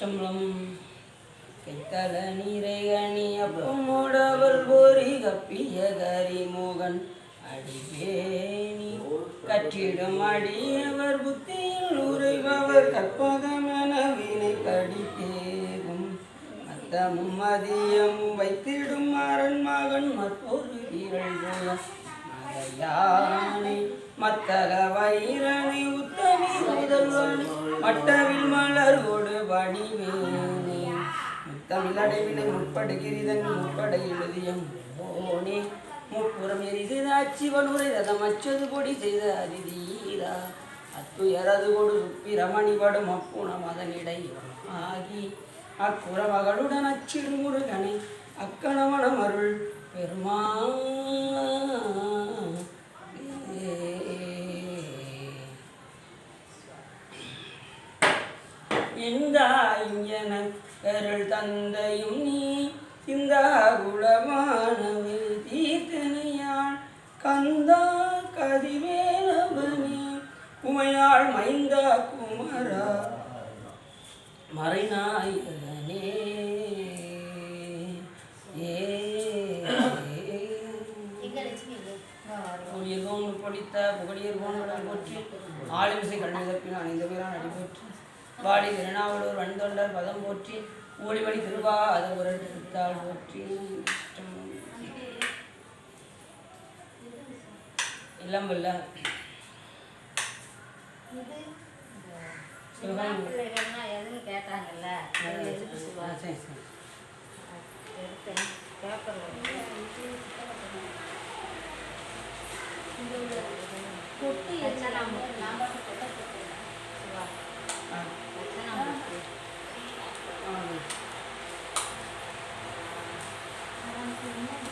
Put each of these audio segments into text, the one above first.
அஷ்டமலம் கைத்தல நீரைகணி அப்பமோடவள் போரி கப்பிய கரிமோகன் அடிவேணி கற்றிடும் அடியவர் புத்தியில் உரைபவர் கற்பகமென வினை கடித்தேகும் மத்தமும் மதியமும் வைத்திடும் அரண் மகன் மற்றொரு வீரல் மதையானை மத்தல வைரனை உத்தமி முதல்வன் மட்டவில் மலரோடு வடிவேனே முத்தமிழ் அடைவினை முற்படுகிறதன் முற்படை எழுதியம் ஓனே முப்புறம் எரிதாட்சி வனுரை ரதம் அச்சது பொடி செய்த அதிதீரா அத்துயரது கொடு சுப்பிரமணி படும் அப்புணம் அதனிடை ஆகி அக்குற மகளுடன் அச்சிறு முருகனை அக்கணவனம் அருள் பெருமா எந்தாயும் என கருள் தந்தையும் நீ சிந்தா குலமானவு தீர்த்தனையாள் கந்தா கதிவேலவனே உமையாள் மைந்தா குமரா மறைநாயகனே பொழித்த புகழியர் போன்கள் போற்றி ஆளுமிசை கண்ணிதப்பின் அனைந்த பேரான் அடிபோற்றி வாடி திருநாவலூர் வன்தொண்டர் பதம் போற்றி ஓடிவழி திருவா அதை ஒரு திருத்தாள் போற்றி இல்லம்பல்ல கேட்டாங்கல்ல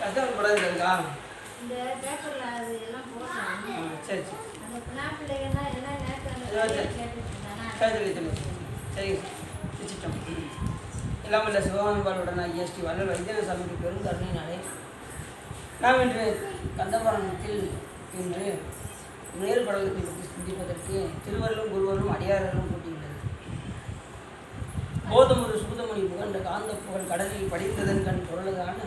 கஷ்டம் கூடாது இருக்கா இந்த பேப்பர்ல அது எல்லாம் போடுறாங்க. சரி சரி அந்த பிள்ளைங்கன்னா என்ன சரி வச்சுட்டோம் எல்லாம் இல்லை சிவகாமிபாலுடன் ஐஎஸ்டி வல்லல் வைத்தியன சாமிக்கு பெரும் கருணையினாலே நாம் இன்று கந்தபுராணத்தில் இன்று நேரு படலத்தை பற்றி சிந்திப்பதற்கு திருவள்ளும் குருவரும் அடியாரர்களும் கூட்டியுள்ளது. கோதமுரு சூதமணி புகழ்ந்த காந்த புகழ் கடலில் படித்ததன் கண் பொருளதான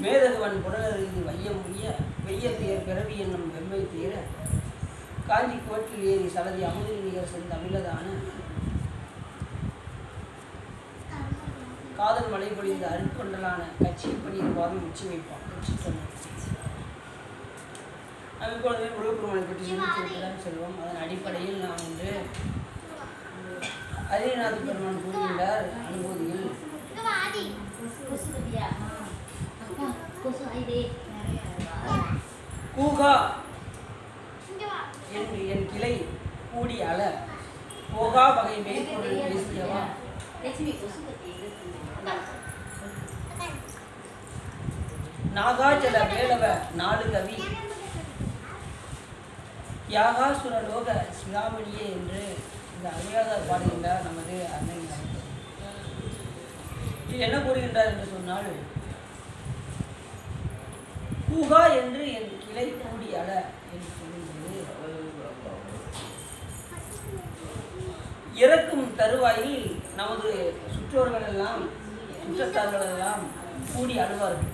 மேதகுவன் புடலறிந்து வையம் முடிய வெய்ய தீர் பிறவி என்னும் வெம்மை தீர காஞ்சி கோட்டில் ஏறி சலதி அமுதில் நிகர் சென்ற அமிலதான காதல் மழை பொழிந்த அருட்கொண்டலான கட்சி பணியின் பாதம் உச்சி வைப்பான் நாம் இப்பொழுது முருகப்பெருமானை பற்றி சிந்தித்திருக்கிறோம் செல்வோம். அதன் அடிப்படையில் நாம் இன்று அரியநாத பெருமான் கூறுகின்றார் அனுபூதியில் கூகா என்று என் கிளை கூடி அல போகா வகை மெய்ப்பொருள் பேசியவா நாகாச்சல வேலவ நாலு கவி யாகாசுர லோக சிகாமணியே என்று இந்த அருமையாக பாடுகின்றார் நமது அன்னை. என்ன கூறுகின்றார் என்று சொன்னால் கூகா என்று என் கிளை கூடி அல என்று சொல்லும்போது இறக்கும் தருவாயில் நமது சுற்றோர்கள் எல்லாம் சுற்றத்தார்கள் எல்லாம் கூடி அழுவார்கள்.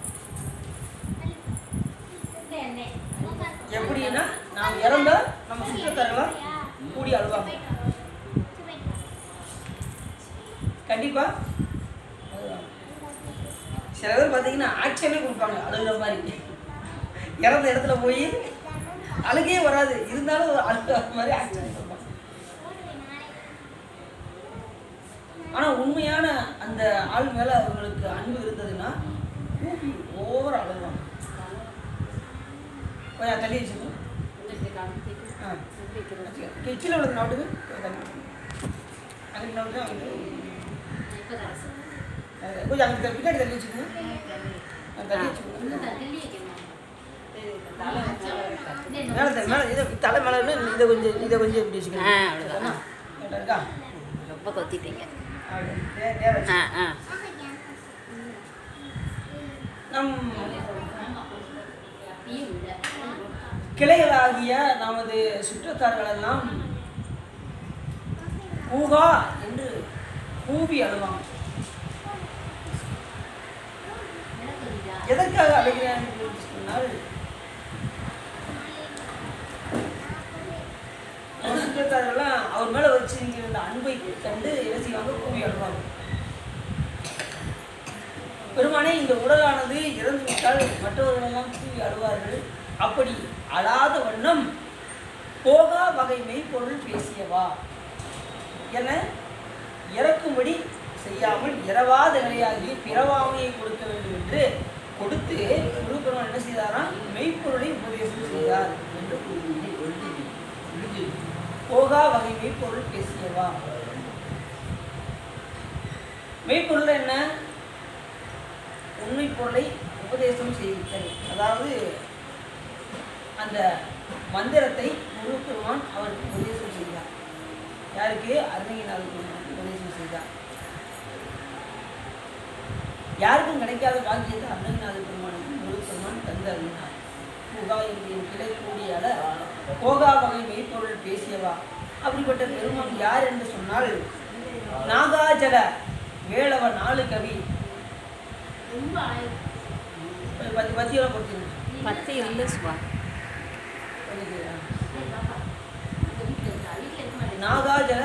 எப்படின்னா நாம் இறந்தால் நம்ம சுற்றத்தார்களாம் கூடி அழுவாங்க கண்டிப்பா. சில பேர் பார்த்தீங்கன்னா ஆக்ஷனே கொடுப்பாங்க அழுகிற மாதிரி, இறந்த இடத்துல போய் அழுகே வராது இருந்தாலும் அழுகிற மாதிரி ஆக்ஷன் கொடுப்பாங்க. ஆனால் உண்மையான அந்த ஆள் மேலே அவங்களுக்கு அன்பு இருந்ததுன்னா கூப்பி ஓவர் அழுவாங்க. கொஞ்சம் தள்ளி வச்சுக்கணும் கீழே உள்ளது நாட்டுக்கு அங்கே நாட்டு கொஞ்சம் அங்கே பின்னாடி தள்ளி வச்சுக்கணும் தள்ளி வச்சுக்கணும் மேலே இதை தலை மேலே இதை கொஞ்சம் இப்படி வச்சுக்கணும். இருக்கா ரொம்ப கொத்திட்டீங்க. நம் கிளைகளாகிய நமது சுற்றத்தார்களெல்லாம் ஊகா என்று கூவி அழுவாங்க. எனக்கு தெரியுதா? எதற்காக அழுகிறான் என்று சொன்னால், சுற்றத்தாரெல்லாம் அவர் மேல வச்சிருக்கிற அந்த அன்பை கண்டு என்ன செய்வாங்க? கூவி அழுவாங்க. பெருமானே, இந்த உடலானது இறந்து விட்டால் மற்றவர்களெல்லாம் கூவி அழுவார்கள். அப்படி அழாத வண்ணம் போகா வகைமை பொருள் பேசியவா என இறக்கும்படி செய்யாமல் இரவாத நிலையாகி பிறவாமையை கொடுக்க வேண்டும் என்று கொடுத்து குருபெருமான் என்ன செய்தாராம்? மெய்ப்பொருளை உபதேசம் செய்தார் என்று போகா வகைமை பொருள் பேசியவா. மெய்ப்பொருள் என்ன? உண்மை பொருளை உபதேசம் செய்தல். அதாவது அந்த மந்திரத்தை முருகப்பெருமான் அவருக்கு உபதேசம் செய்தார். யாருக்கு? அருணகிரிநாதருக்கு உபதேசம் செய்தார். யாருக்கும் கிடைக்காத பாக்கியத்தை அருணகிரிநாத பெருமானுக்கு முருகப்பெருமான் தந்து அருளினார். புகா என்கிற கிளை கூடியால போகா வகை மெய்ப்பொருள் பேசியவா. அப்படிப்பட்ட பெருமான் யார் என்று சொன்னால், நாகாஜல வேளவ 4 கவி. ரொம்ப பத்தியெல்லாம் பொறுத்து 10 இல்லை சுபா. நாகாஜல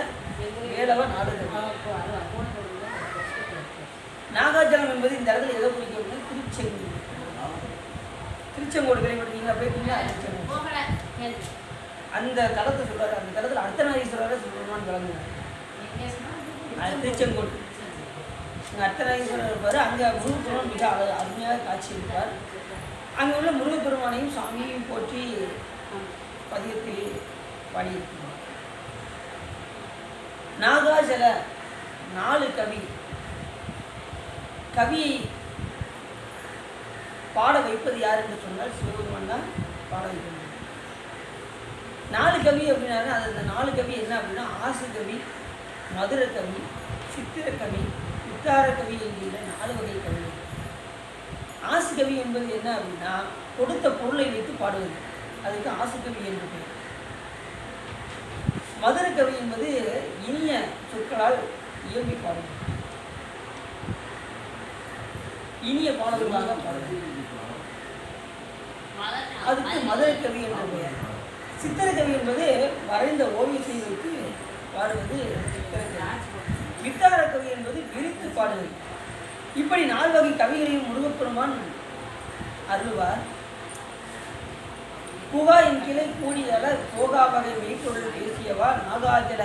வேளவ 4 கவி. நாகாஜலம் என்பது இந்த இடத்துல எதை குறிக்கும்? திருச்செங்கோடு. திருச்செங்கோடு கேள்விப்பட்டீங்களா? போயிருக்கீங்களா? அந்த தலத்தை சொல்றாரு. அந்த தலத்தில் அர்த்தநாரீஸ்வரரை சொல்லுவான்னு விளங்குறாரு. அது திருச்செங்கோடு. அங்கே அர்த்தநாரீஸ்வரர் இருப்பார். அங்கே முருகப்பெருமான் மிக அருமையாக காட்சி இருப்பார். அங்கே உள்ள முருகப்பெருமானையும் சாமியையும் போற்றி பதியத்தில் பாடியிருக்கிறார். நாகாஜல 4 கவி. கவியை பாட வைப்பது யார் என்று சொன்னால் சிவபெருமான் தான் பாட வைக்க முடியும். 4 கவி அப்படின்னா அது அந்த 4 கவி என்ன அப்படின்னா, ஆசு கவி, மதுர கவி, சித்திர கவி, உத்தார கவி என்கின்ற 4 வகை கவி. ஆசு கவி என்பது என்ன அப்படின்னா, கொடுத்த பொருளை வைத்து பாடுவது. அதுக்கு ஆசு கவி என்று பெயர். மதுர கவி என்பது இனிய சொற்களால் இயம்பி பாடுவது, இனிய பாடல்களாக பாடுவது. அதுக்கு மதுரை கவி என்ற பெயர். சித்திரக்கவி என்பது வரைந்த ஓவியத்தை வைத்து பாடுவது சித்திரக்கவி. வித்தார கவி என்பது விரித்து பாடுவது. இப்படி 4 வகை கவிகளையும் முருகப்பெருமான் அருள்வார். புகா என் கிளை கூடியல போகா வகை மெய்ப்பொருள் பேசியவா நாகாஜல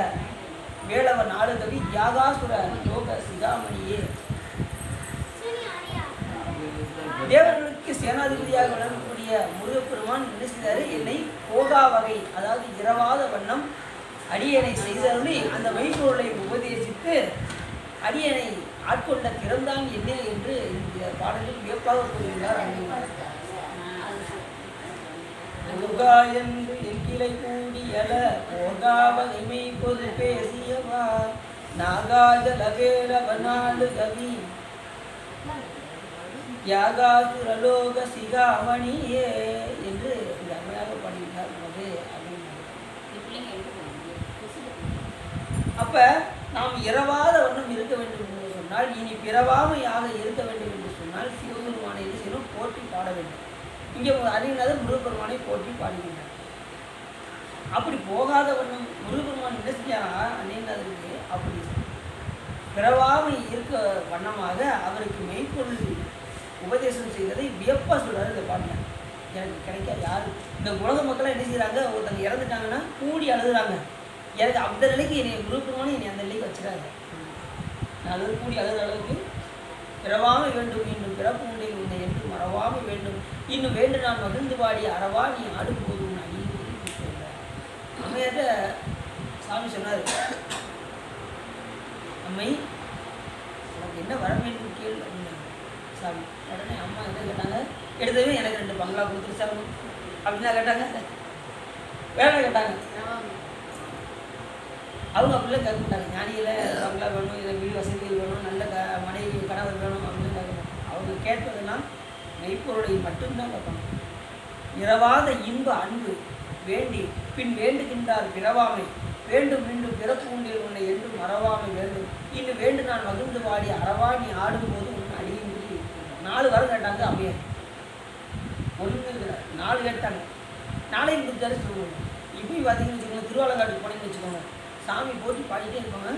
வேளவ 4 கவி தியாகாசுர யோக சிகாமணியே. தேவர்களுக்கு சேனாதிபதியாக விளங்கக்கூடிய முருகப்பெருமான் என்ன செய்தாரு? என்னை போகா வகை, அதாவது இரவாத வண்ணம் அடியனை செய்தருளி அந்த மெய்ப்பொருளை உபதேசித்து அடியனை ஆட்கொண்ட திறந்தான் என்ன என்று இந்த பாடலில் வியப்பாக கூறுகிறார். போகா என்று என்கிளை கூடியல போகா வகை மெய்ப்பொருள் பேசியவா நாகாஜல வேளவ 4 கவி யாகாசுரலோக சிகாமணியே என்று இந்த அம்மையாக பாடினார். அப்ப நாம் இரவாத வண்ணம் இருக்க வேண்டும் என்று சொன்னால், இனி பிறவாமையாக இருக்க வேண்டும் என்று சொன்னால் சிவபெருமானை என்ன செய்யணும்? போற்றி பாட வேண்டும். இங்கே அறிஞர் முருகப்பெருமானை போற்றி பாடுகின்றார். அப்படி போகாத வண்ணம் முருகப்பெருமான் என்ன செஞ்சாரா? அன்னைக்கு அப்படி பிறவாமை இருக்க வண்ணமாக அவருக்கு மெய்ப்பொருள் உபதேசம் செய்ததை வியப்பா சொல்றாரு இந்த பாட்டில். எனக்கு கிடைக்காது. யாரு இந்த உலக மக்கள் என்ன செய்யறாங்க? ஒருத்தங்க இறந்துட்டாங்கன்னா கூடி அழுகுறாங்க. எனக்கு அந்த நிலைக்கு என்னை முருகப்பெருமானே என்னை அந்த நிலைக்கு வச்சுறாங்க. நான் கூடி அழுகிற அளவுக்கு பிறவாமை வேண்டும், இன்னும் பிறப்பு உண்டை உன்னை என்று மறவாமை வேண்டும், இன்னும் வேண்டும் நான் மகிழ்ந்து பாடி அறவா நீ ஆடும் போதும் அடியும் சொல்றார். அம்மையாட்ட சாமி சொன்னார், அம்மை உனக்கு என்ன வர வேண்டும் கேள் அப்படின்னு சாமி. உடனே அம்மா என்ன கேட்டாங்க? எடுத்தவே எனக்கு 2 பங்களா கொடுத்துரு சாமி அப்படின்னா கேட்டாங்க. வேலை கேட்டாங்க. அவங்க அப்படிலாம் கேட்க மாட்டாங்க. ஞானியில் பங்களா வேணும், இதில் வீடு வசதிகள் வேணும், நல்ல மனைவி கணவர் வேணும் அப்படின்னு கேட்க மாட்டாங்க. அவங்க கேட்பதெல்லாம் மெய்ப்பொருளை மட்டும்தான் கேட்பாங்க. இரவாத இன்ப அன்பு வேண்டி பின் வேண்டுகின்றார் பிறவாமை வேண்டும் மீண்டும் பிறப்பு உண்டில் உன்னை என்றும் மறவாமை வேண்டும் இன்னும் வேண்டும் நான் மகிழ்ந்து பாடி அறவா நீ ஆடும்போது உன் அடியும் 4 வாரம் கேட்டாங்க அம்மையார். ஒன்று 4 கேட்டாங்க. 4 கொடுத்தாரு சொல்லுவாங்க. இப்பயும் பார்த்தீங்கன்னு வச்சுக்கோங்க, திருவாலங்காட்டுக்கு போனீங்கன்னு வச்சுக்கோங்க, சாமி போட்டு பாடிட்டே இருப்பாங்க.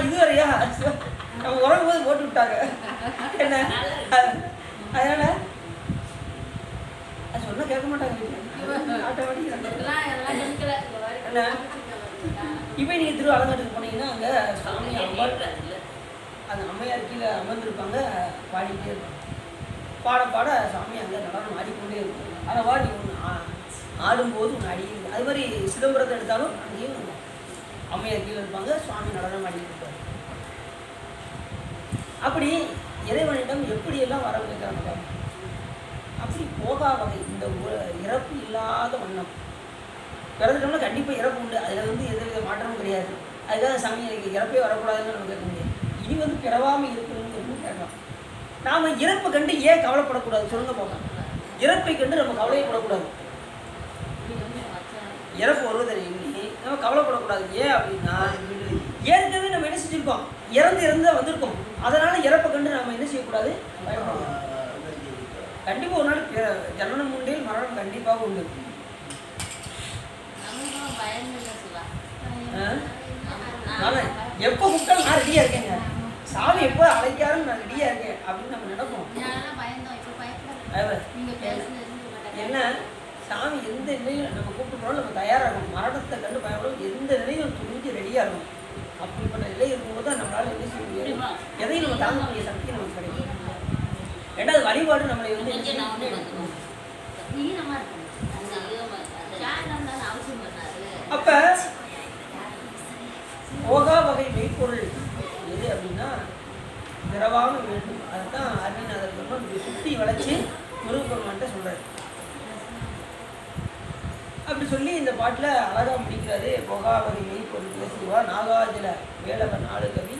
இதுவரையா நம்ம உறங்கும் போது போட்டு விட்டாங்க. என்ன அதனால அது சொன்னால் கேட்க மாட்டாங்க. இப்போ நீங்கள் திருவாலங்காட்டுக்கு போனீங்கன்னா அங்கே சாமி அம்பாள் அந்த அம்மையார் கீழே அமர்ந்திருப்பாங்க, பாடிக்கிட்டே இருப்பாங்க. பாட பாட சாமி அங்கே நடனம் ஆடிக்கொண்டே இருக்கும். அதை வாடி ஒன்று ஆடும்போது ஒன்று அடிக்கிறது. அது மாதிரி சிதம்பரத்தை எடுத்தாலும் அங்கேயும் அம்மையார் கீழே இருப்பாங்க, சுவாமி நடனம் ஆடிக்கிட்டு இருப்பாங்க. அப்படி இறைவனிடம் எப்படியெல்லாம் வர வைக்கிறாங்க. அப்படி போகா வகை இந்த இறப்பு இல்லாத வண்ணம் பிறந்துட்டோம்னா கண்டிப்பாக இறப்பு உண்டு. அதில் எந்தவித மாற்றமும் கிடையாது. அதுக்காக சாமி எனக்கு இறப்பே வரக்கூடாதுன்னு நம்ம கேட்க முடியாது. இனி பிறவாமல் இருக்கணும்னு கேட்கலாம். நாம் இறப்பை கண்டு ஏன் கவலைப்படக்கூடாது சொல்லுங்க போகலாம். இறப்பை கண்டு நம்ம கவலைப்படக்கூடாது. இறப்பு வருவதை எண்ணி நம்ம கவலைப்படக்கூடாது. ஏன் அப்படின்னா ஏற்கனவே நம்ம என்ன செஞ்சுருக்கோம், இறந்து தான் வந்திருக்கோம். அதனால் இறப்பை கண்டு நம்ம என்ன செய்யக்கூடாது, பயப்படக்கூடாது. கண்டிப்பாக ஒரு நாள் ஜனனம் உண்டு, மரணம் கண்டிப்பாக உண்டு. எப்போ கூப்பிட்டாலும் நான் ரெடியாக இருக்கேங்க, சாமி எப்போ அழைக்காருன்னு நான் ரெடியாக இருக்கேன் அப்படின்னு நம்ம நினைப்போம். என்ன சாமி எந்த நிலையும் நம்ம கூப்பிட்டு நம்ம தயாராகணும். மரணத்தை கண்டு பயப்படும் எந்த நிலையும் துணிஞ்சு ரெடியாக இருக்கணும். அப்படிப்பட்ட நிலை இருக்கும்போது தான் நம்மளால் என்ன செய்ய முடியும், எதையும் நம்ம தாங்கக்கூடிய சக்தி நமக்கு கிடைக்கும். ரெண்டாவது வழிபாடு நம்மளை அப்ப போகா வகை மெய்ப்பொருள் எது அப்படின்னா பிறவாம வேண்டும். அதுதான் அருணாதர் பெருமான் சுத்தி வளைச்சு முருகப்பெருமான்ட்ட சொல்றாரு. அப்படி சொல்லி இந்த பாட்டில் அழகா முடிக்கிறாரு. போகா வகை மெய்ப்பொருள் பேசுவா நாகாஜல வேலவன் 4 கவி.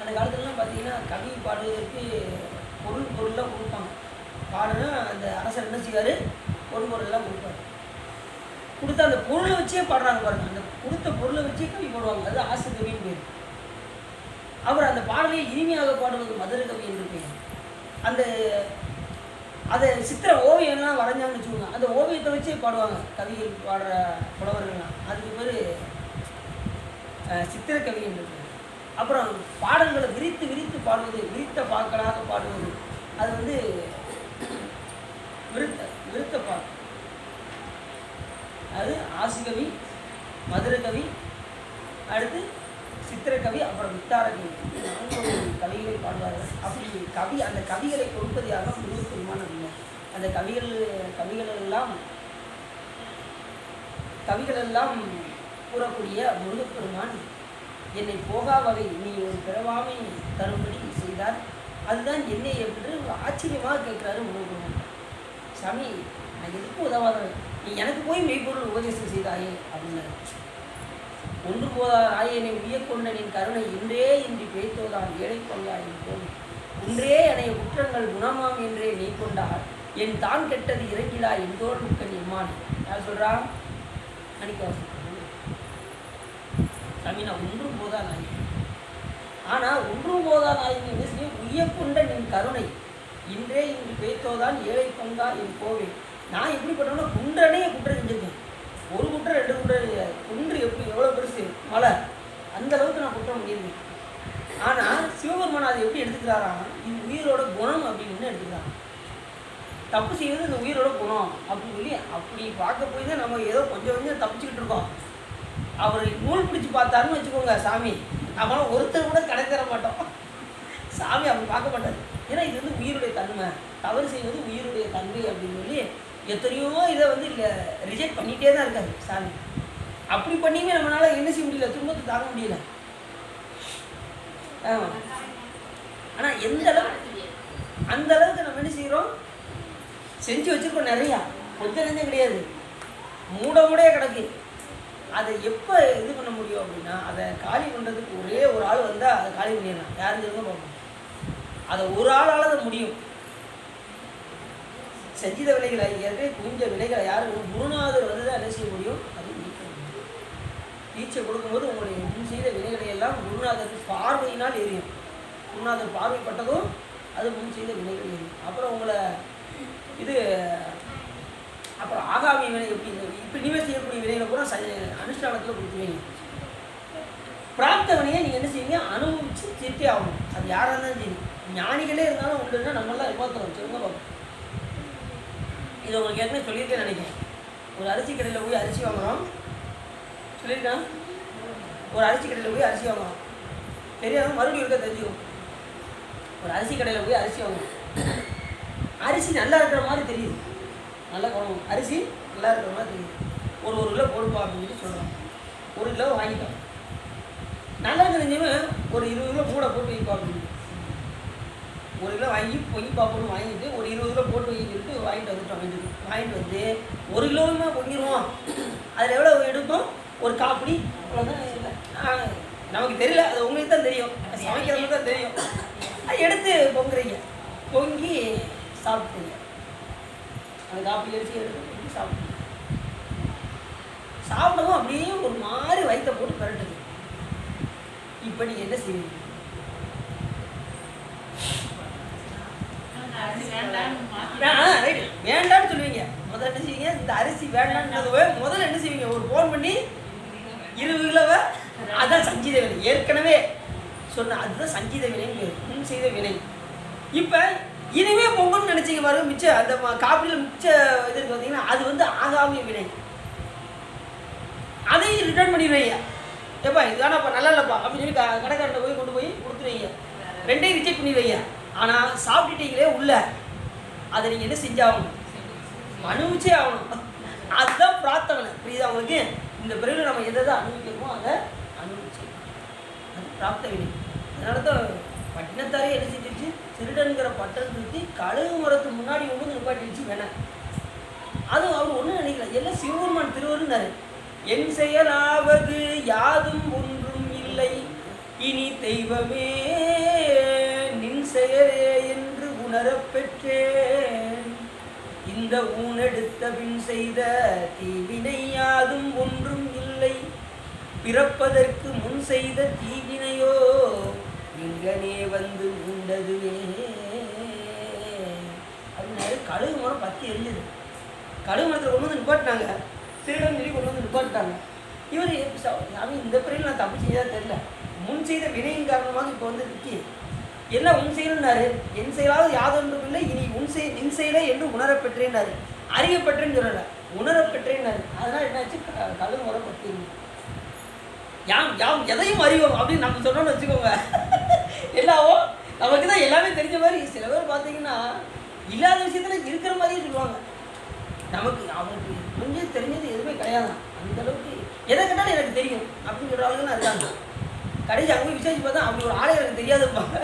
அந்த காலத்துலலாம் பார்த்தீங்கன்னா கவி பாடுவதற்கு பொருள்லாம் கொடுப்பாங்க. பாடுனா அந்த அரசர் என்ன செய்வார், பொருள்லாம் கொடுப்பாரு. கொடுத்த அந்த பொருளை வச்சே பாடுறாங்க பாருங்க. அந்த கொடுத்த பொருளை வச்சே கவி பாடுவாங்க. அது ஆசு கவின்னு பேர். அவர் அந்த பாடலை இனிமையாக பாடுவது மதுரை கவி என்று பேர். அந்த அதை சித்திர ஓவியம்லாம் வரைஞ்சாங்கன்னு வச்சுக்கோங்க, அந்த ஓவியத்தை வச்சே பாடுவாங்க கவிகள் பாடுற புலவர்கள்லாம். அதுக்கு பேர் சித்திரக்கவி என்று பேர். அப்புறம் பாடல்களை விரித்து விரித்து பாடுவது, விரித்த பாக்களாக பாடுவது, அது விருத்த பாட்டு. அது ஆசிகவி, மதுரை கவி, அடுத்து சித்திரக்கவி, அப்புறம் வித்தார கவி. 4 கவிகளை பாடுவார்கள். அப்படி கவி அந்த கவிகளை கொடுப்பது யாருன்னா முருகப்பெருமான் அப்படின்னா அந்த கவிகளெல்லாம் கூறக்கூடிய முருகப்பெருமான் என்னை போகா வகை நீ ஒரு பிறவாமை தரும்படி செய்தார். அதுதான் என்னை என்று ஆச்சரியமாக கேட்குறாரு முருகப்பெருமான். சாமி நான் எதுக்கும் உதவாதவன், நீ எனக்கு போய் மெய்ப்பொருள் உபதேசம் செய்தாயே அப்படின்னாரு. ஒன்று போதார் ஆயனை உயக்கொண்ட நின் கருணை இன்றே இன்றி பேய்த்தோதான் ஏழை கொண்டாயின் போல் ஒன்றே எனைய குற்றங்கள் குணமாம் என்றே நீ கொண்டார் என் தான் கெட்டது இறக்கிடா எந்தோர் முக்கன் எம்மான். யார் சொல்றா, அணிக்காசு. சாமி நான் ஒன்றும் போதா நாய், ஆனால் ஒன்றும் போதா நாயின் என்ன செய்யும், உயக்கொண்ட நின் கருணை இன்றே இன்றி பேய்த்தோதான் ஏழை கொண்டா என் கோவில். நான் எப்படி பண்ணோம்னா குன்றனே குற்றம் செஞ்சிருக்கேன். ஒரு குற்றம் 2 குற்றம், குன்று எவ்வளோ பெருசு மலை, அந்த அளவுக்கு நான் குற்றம் பண்ணியிருக்கேன். ஆனால் சிவபெருமான் அதை எப்படி எடுத்துக்கிறாராம், இது உயிரோட குணம் அப்படின்னு எடுத்துக்கிறான். தப்பு செய்வது இந்த உயிரோட குணம் அப்படின்னு சொல்லி அப்படி பார்க்க போய் தான் நம்ம ஏதோ கொஞ்சம் தப்பிச்சுக்கிட்டு இருக்கோம். அவர் நூல் பிடிச்சி பார்த்தாருன்னு வச்சுக்கோங்க சாமி, நம்மளாம் ஒருத்தர் கூட கடை தர மாட்டோம். சாமி அப்படி பார்க்க மாட்டார். ஏன்னா இது உயிருடைய தன்மை, தவறு செய்வது உயிருடைய தன்மை அப்படின்னு சொல்லி எத்தனையோ இதை ரிஜெக்ட் பண்ணிகிட்டே தான் இருக்காரு சாமி. அப்படி பண்ணியுமே நம்மளால என்ன செய்ய முடியல, துன்பத்தை தாங்க முடியல. ஆனால் அந்த அளவுக்கு நம்ம என்ன செய்கிறோம், செஞ்சு வச்சுருக்கோம் நிறையா, கொஞ்சம் நெஞ்சம் கிடையாது, மூடையே கிடக்கு. அதை எப்போ இது பண்ண முடியும் அப்படின்னா அதை காலி பண்ணுறதுக்கு ஒரே ஒரு ஆள் வந்தால் அதை காலி பண்ணிடலாம். யாருன்னு பார்ப்போம், அதை ஒரு ஆளால் அதை முடியும். சஞ்சித வினைகளை ஏற்கனவே குவிஞ்ச வினைகளை யாரும் குருநாதர் வந்து தான் என்ன செய்ய முடியும், அது நீக்க முடியும். தீட்சை கொடுக்கும்போது உங்களுடைய முன் செய்த வினைகளை எல்லாம் குருநாதர் பார்வையினால் எரியும். குருநாதர் பார்வைப்பட்டதும் அது முன் செய்த வினைகள் எரியும். அப்புறம் உங்களை இது அப்புறம் ஆகாமி வினை எப்படி இப்போ இனிமேல் செய்யக்கூடிய வினைகளை கூட அனுஷ்டானத்தில் கொடுத்துருவீங்க. பிராப்த வினையை நீங்கள் என்ன செய்வீங்க, அனுபவிச்சு திருப்தி ஆகணும். அது யாராக இருந்தாலும் சரி, ஞானிகளே இருந்தாலும் உண்டுன்னா நம்மளாம் ஏமாத்துறோம். சொல்லுங்க பார்ப்போம். இதை உங்களுக்கு ஏற்கனவே சொல்லியிருக்கேன்னு நினைக்கிறேன். ஒரு அரிசி கடையில் போய் அரிசி வாங்குகிறோம், சொல்லியிருக்கேன். ஒரு அரிசி கடையில் போய் அரிசி வாங்குகிறோம், தெரியாத மறுபடியும் இருக்க தெரிஞ்சுக்கும். ஒரு அரிசி கடையில் போய் அரிசி வாங்குகிறோம், அரிசி நல்லா இருக்கிற மாதிரி தெரியுது, நல்லா குழம்பு அரிசி நல்லா இருக்கிற மாதிரி தெரியுது. ஒரு கிலோ போடுப்பா அப்படின்னு சொல்லி சொல்கிறோம். 1 கிலோ வாங்கிட்டோம். நல்லா தெரிஞ்சவன் ஒரு 20 கிலோ கூட போட்டு வைப்பா அப்படின்னு 1 கிலோ வாங்கி பொங்கி பார்ப்போம்னு வாங்கிட்டு ஒரு 20 கிலோ போட்டு வைக்கிட்டு வாங்கிட்டு வந்துட்டோம். வாங்கிட்டு வந்து 1 கிலோவுமே பொங்கிடுவோம். அதில் எவ்வளோ எடுப்போம், ஒரு காப்பிடி அவ்வளோதான். இல்லை நமக்கு தெரியல, அது உங்களுக்கு தான் தெரியும், சமைக்கிறவங்களுக்கு தான் தெரியும். அது எடுத்து பொங்குறீங்க, பொங்கி சாப்பிட்றீங்க. அந்த காப்பி அரிசி எடுத்து சாப்பிடுங்க. சாப்பிடவும் அப்படியே ஒரு மாதிரி வயிற்ற போட்டு பரட்டுது. இப்போ நீங்கள் என்ன செய்வீங்க? ரைட்டு வேண்டான்னு சொல்லுவீங்க. முதல்ல என்ன செய்வீங்க, இந்த அரிசி வேண்டான்றதுவே முதல்ல என்ன செய்வீங்க, ஒரு ஃபோன் பண்ணி 20 கிலோவை, அதுதான் சஞ்சீத வினை. ஏற்கனவே சொன்ன அதுதான் சஞ்சீத வினைன்னு முன் செய்த வினை. இப்போ இனிமே பொங்கல்னு நினச்சிங்க பாருங்க, மிச்சம் அந்த காப்பியில் மிச்ச இது பார்த்தீங்கன்னா அது வந்து ஆகாமிய வினை. அதையும் ரிட்டர்ன் பண்ணிடுவீங்க. ஏப்பா இதுதானப்பா நல்லா இல்லைப்பா அப்படின்னு சொல்லி கடைக்காரண்ட போய் கொண்டு போய் கொடுத்துருவீங்க. 2ஐயும் ரிஜெக்ட் பண்ணிடுவீங்க. ஆனால் சாப்பிட்டுட்டீங்களே உள்ள, அதை நீங்கள் என்ன செஞ்சாகணும், அனுபவிச்சே ஆகணும். அதுதான் பிரார்த்தனை. புரியுதா உங்களுக்கு? இந்த பிறகு நம்ம எதை தான் அனுபவிக்கணுமோ அதை அனுபவிச்சு, அது பிராப்த வினை. அதனால தான் பட்டினத்தாரே என்ன செஞ்சிருச்சு, திருடன்கிற பட்டம் திருத்தி கழுகு மரத்துக்கு முன்னாடி ஒன்று நிப்பாட்டிடுச்சு வேணாம். அதுவும் அவர் ஒன்றும் நினைக்கல, எல்லாம் சிவபெருமான் திருவருன்னாரு. என் செயலாவது யாதும் ஒன்றும் இல்லை, இனி தெய்வமே நின் செயலே என்று உணரப் பெற்றேன். இந்த ஊனெடுத்த பின் செய்த தீவினை யாதும் ஒன்றும் இல்லை, பிறப்பதற்கு முன் செய்த தீவினையோ இங்கனே வந்து உண்டதுவே அப்படின்னாரு. கழுகு மரம் பற்றி எரிஞ்சது. கழுகு மரத்தில் கொண்டு வந்து நிப்பாட்டினாங்க, திருடன் சொல்லி கொண்டு வந்து நிப்பாட்டிட்டாங்க. இவர் அவன் இந்த பிறகு நான் தப்பு செய்யதான் தெரியல, முன் செய்த வினையின் காரணமாக இப்போ வந்து நிற்கி எல்லாம் உன் செயல்னாரு. என் செயலாவது யாதொன்றும் இல்லை, இனி நின் செயலே என்று உணரப்பெற்றேன்னாரு. அறியப்பட்டேன்னு சொல்லலை, உணரப்பெற்றேன்னாரு. அதனால் என்னாச்சு, கழுகு மரம் பற்றி யாம் எதையும் அறிவோம் அப்படின்னு நம்ம சொன்னோன்னு வச்சுக்கோங்க. எல்லாவோ நமக்கு தான் எல்லாமே தெரிஞ்ச மாதிரி. சில பேர் பார்த்தீங்கன்னா இல்லாத விஷயத்தில் இருக்கிற மாதிரியே சொல்லுவாங்க. நமக்கு அவனுக்கு கொஞ்சம் தெரிஞ்சது எதுவுமே கிடையாது. அந்த அளவுக்கு எதை கேட்டாலும் எனக்கு தெரியும் அப்படின்னு சொல்கிற ஆளுங்க இருக்காங்க. கடைசி அங்கே போய் விசாரிச்சு பார்த்தா அப்படி ஒரு ஆளை எனக்கு தெரியாதுப்பாங்க.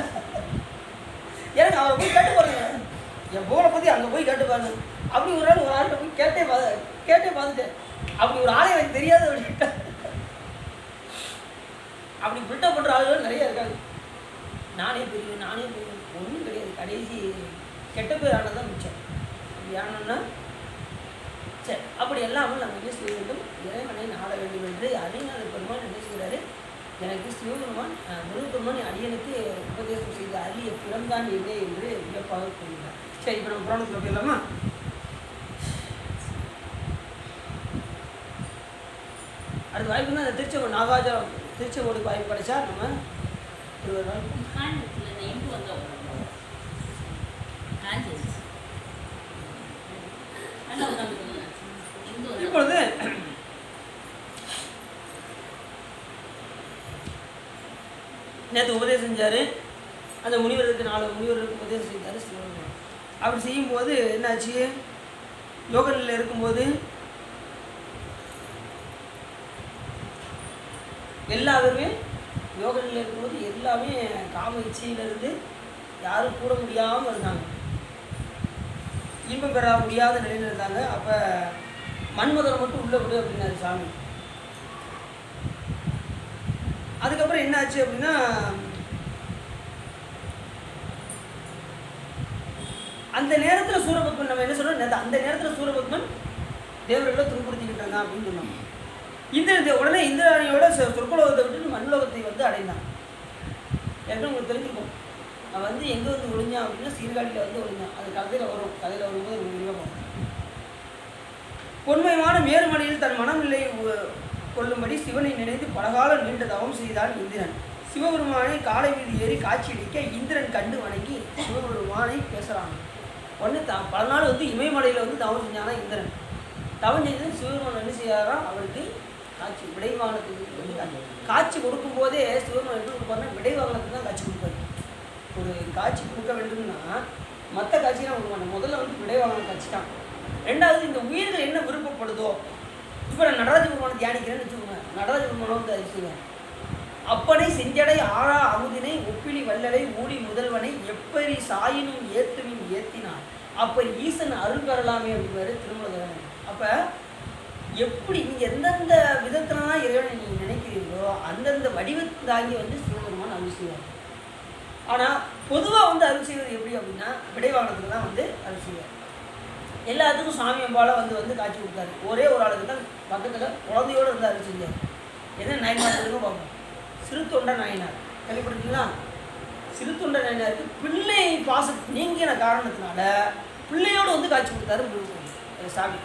எனக்கு அவரை போய் கேட்டு பாருங்க, என் போனை பற்றி அங்கே போய் கேட்டு பாருங்க. அப்படி ஒரு ஆள்கிட்ட போய் கேட்டே பார்த்துட்டேன், அப்படி ஒரு ஆளை எனக்கு தெரியாது அப்படின்ட்டு. அப்படி பில்டப் பண்ணுற ஆளுகள் நிறைய இருக்காங்க. நானே புரியும் ஒன்றும் கிடையாது. கடைசி கெட்ட பேர் ஆனதான் மிச்சம். அப்படி ஆனோம்னா சரி, அப்படி எல்லாமே நம்ம என்ன செய்ய வேண்டும், இறைவனை நாட வேண்டும் என்று அறிஞர் பெருமான் என்ன செய்கிறாரு, எனக்கு சிவபெருமான் முருகப்பெருமான் அடியனுக்கு உபதேசம் செய்த அரிய பிறந்தான் இல்லை என்று வியப்பாக கூறுகிறார். சரி, இப்போ நம்ம புராணத்தில் போயிடலாமா? அடுத்த வாய்ப்பு தான் அந்த திருச்செங்கோடுக்கு வாய்ப்பு கிடைச்சா நம்ம 20 நாள் இப்பொழுது நேற்று உபதேசம் செஞ்சார். அந்த முனிவருக்கு 4 முனிவருக்கு உபதேசம் செஞ்சார் சிவபெருமான். அப்படி செய்யும்போது என்னாச்சு, யோக நிலையில் இருக்கும்போது எல்லாருமே யோக நிலையில் இருக்கும்போது எல்லாமே காம இச்சையிலிருந்து யாரும் கூட முடியாமல் இருந்தாங்க, இன்பம் பெற முடியாத நிலையில் இருந்தாங்க. அப்போ மன்மதனை மட்டும் உள்ளே விடு அப்படின்னாரு சாமி. அதுக்கப்புறம் என்ன ஆச்சு அப்படின்னா, அந்த நேரத்தில் சூரபத்மன் நம்ம என்ன சொல்கிறோம், அந்த நேரத்தில் சூரபத்மன் தேவர்களை துன்புறுத்திக்கிட்டு இருந்தான் அப்படின்னு சொன்னாங்க. இந்திரன் உடனே இந்திராணியோட சொற்குலோகத்தை விட்டு மண்ணுலகத்தை வந்து அடைந்தான். ஏற்கனவே உங்களுக்கு தெரிஞ்சிருக்கும். அவன் வந்து எங்கே வந்து ஒழிஞ்சான் அப்படின்னா சீர்காழியில் வந்து ஒழிஞ்சான். அது கதையில் வரும்போது விரிவாக பார்ப்போம். பொன்மையான மேருமலையில் தன் மனநிலை கொள்ளும்படி சிவனை நினைத்து பலகாலம் நீண்ட தவம் செய்தான் இந்திரன். சிவபெருமானை காலை மீது ஏறி காட்சியளிக்க இந்திரன் கண்டு வணங்கி சிவபெருமானை பேசுகிறான். ஒன்று பல நாள் வந்து இமயமலையில் வந்து தவம் செஞ்சானா இந்திரன். தவம் செய்து சிவபெருமான் என்ன செய்யாராம், அவருக்கு காட்சி விடைவாகனத்துக்கு வந்து காட்சி கொடுக்கும் போதே சிவபெருமான் எப்படி கொடுப்பாருன்னா விடைவாகனத்துக்கு தான் காட்சி கொடுப்பாரு. ஒரு காட்சி கொடுக்க வேண்டும்னா மற்ற காட்சியெலாம் கொடுக்க மாட்டேன். முதல்ல வந்து விடைவாகன காட்சி தான். ரெண்டாவது இந்த உயிர்கள் என்ன விருப்பப்படுதோ, இப்போ நான் நடராஜ பெருமானை தியானிக்கிறேன்னு வச்சுக்கோங்க. நடராஜ பெருமானை வந்து அறிவிச்சுவேன். அப்பனை செஞ்சடை ஆழா அமுதினை ஒப்பிலி வல்லலை ஊழி முதல்வனை எப்பரி சாயினும் ஏத்துவின் ஏத்தினான் அப்போ ஈசன் அருள் பெறலாமே அப்படிங்கிறாரு திருமூலதேவன். அப்போ எப்படி நீங்கள் எந்தெந்த விதத்துலலாம் இறைவனை நீங்கள் நினைக்கிறீங்களோ அந்தந்த வடிவத்தை தாங்கி வந்து சிவபெருமான் அருள் செய்வார். ஆனால் பொதுவாக வந்து அருள் செய்வது எப்படி அப்படின்னா விடைவாகனத்துக்கு தான் வந்து அருள் செய்வார். எல்லாத்துக்கும் சாமி அம்பால வந்து காட்சி கொடுத்தாரு. ஒரே ஒரு ஆளுக்கு தான் பக்கத்தில் குழந்தையோடு வந்து அருள் செஞ்சார். என்ன நாயனாருக்கு பார்ப்போம். சிறுத்தொண்ட நாயனார் கேள்விப்பட்டிருக்கீங்களா? சிறுத்தொண்ட நாயனாருக்கு பிள்ளை பாச நீங்கின காரணத்தினால பிள்ளையோடு வந்து காட்சி கொடுத்தாரு சாமி.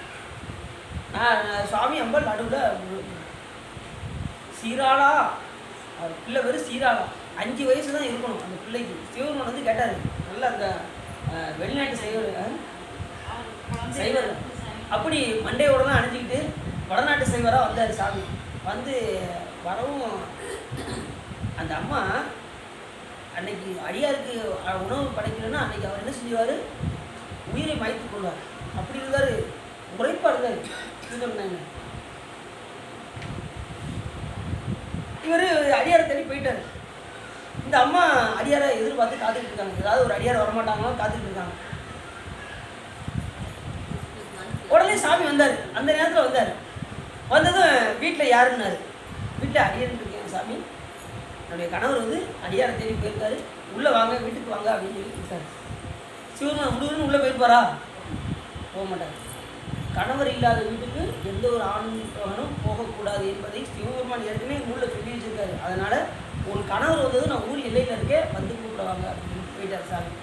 சுவாமி அம்பாள் நடுவில் சீராளா, பிள்ளை பேர் சீராளா. 5 வயசு தான் இருக்கணும் அந்த பிள்ளைக்கு. சிவபெருமான் வந்து கேட்டார். நல்லா அந்த வெளிநாட்டு சைவர் அப்படி மண்டையோடு தான் அணிஞ்சிக்கிட்டு வடநாட்டு சைவராக வந்தார் சாமி. வந்து வரவும் அந்த அம்மா அன்னைக்கு அடியாருக்கு உணவு படைக்கலன்னா அன்னைக்கு அவர் என்ன செஞ்சுவார், உயிரை மாய்த்து கொள்வார். அப்படி இருந்தார், உரைப்பாக இருந்தார். இவர் அடியாரை தேடி போயிட்டார். இந்த அம்மா அடியாரை எதிர்பார்த்து காத்துக்கிட்டு இருக்காங்க. ஏதாவது ஒரு அடியாரை வரமாட்டாங்களோ காத்துக்கிட்டு இருக்காங்க. உடனே சாமி வந்தார். அந்த நேரத்தில் வந்தார். வந்ததும் வீட்டில் யாருன்னாரு. வீட்டில் அடியார் இருக்கேன் சாமி, என்னுடைய கணவர் வந்து அடியாரை தேடி போயிருக்காரு, உள்ளே வாங்க வீட்டுக்கு வாங்க அப்படின்னு சொல்லி கொடுத்தாரு. சிவபெருமான் முழுவதும் உள்ளே போயிருப்பாரா? போக மாட்டார். கணவர் இல்லாத வீட்டுக்கு எந்த ஒரு ஆண்மகனும் போகக்கூடாது என்பதை சிவபெருமான் ஏற்கனவே ஊரில் சொல்லி வச்சுருக்காரு. அதனால் உன் கணவர் வந்தது நான் ஊர் எல்லையில் இருக்கேன், வந்து கூப்பிடுவாங்க அப்படின்னு போயிட்டார் சாமி.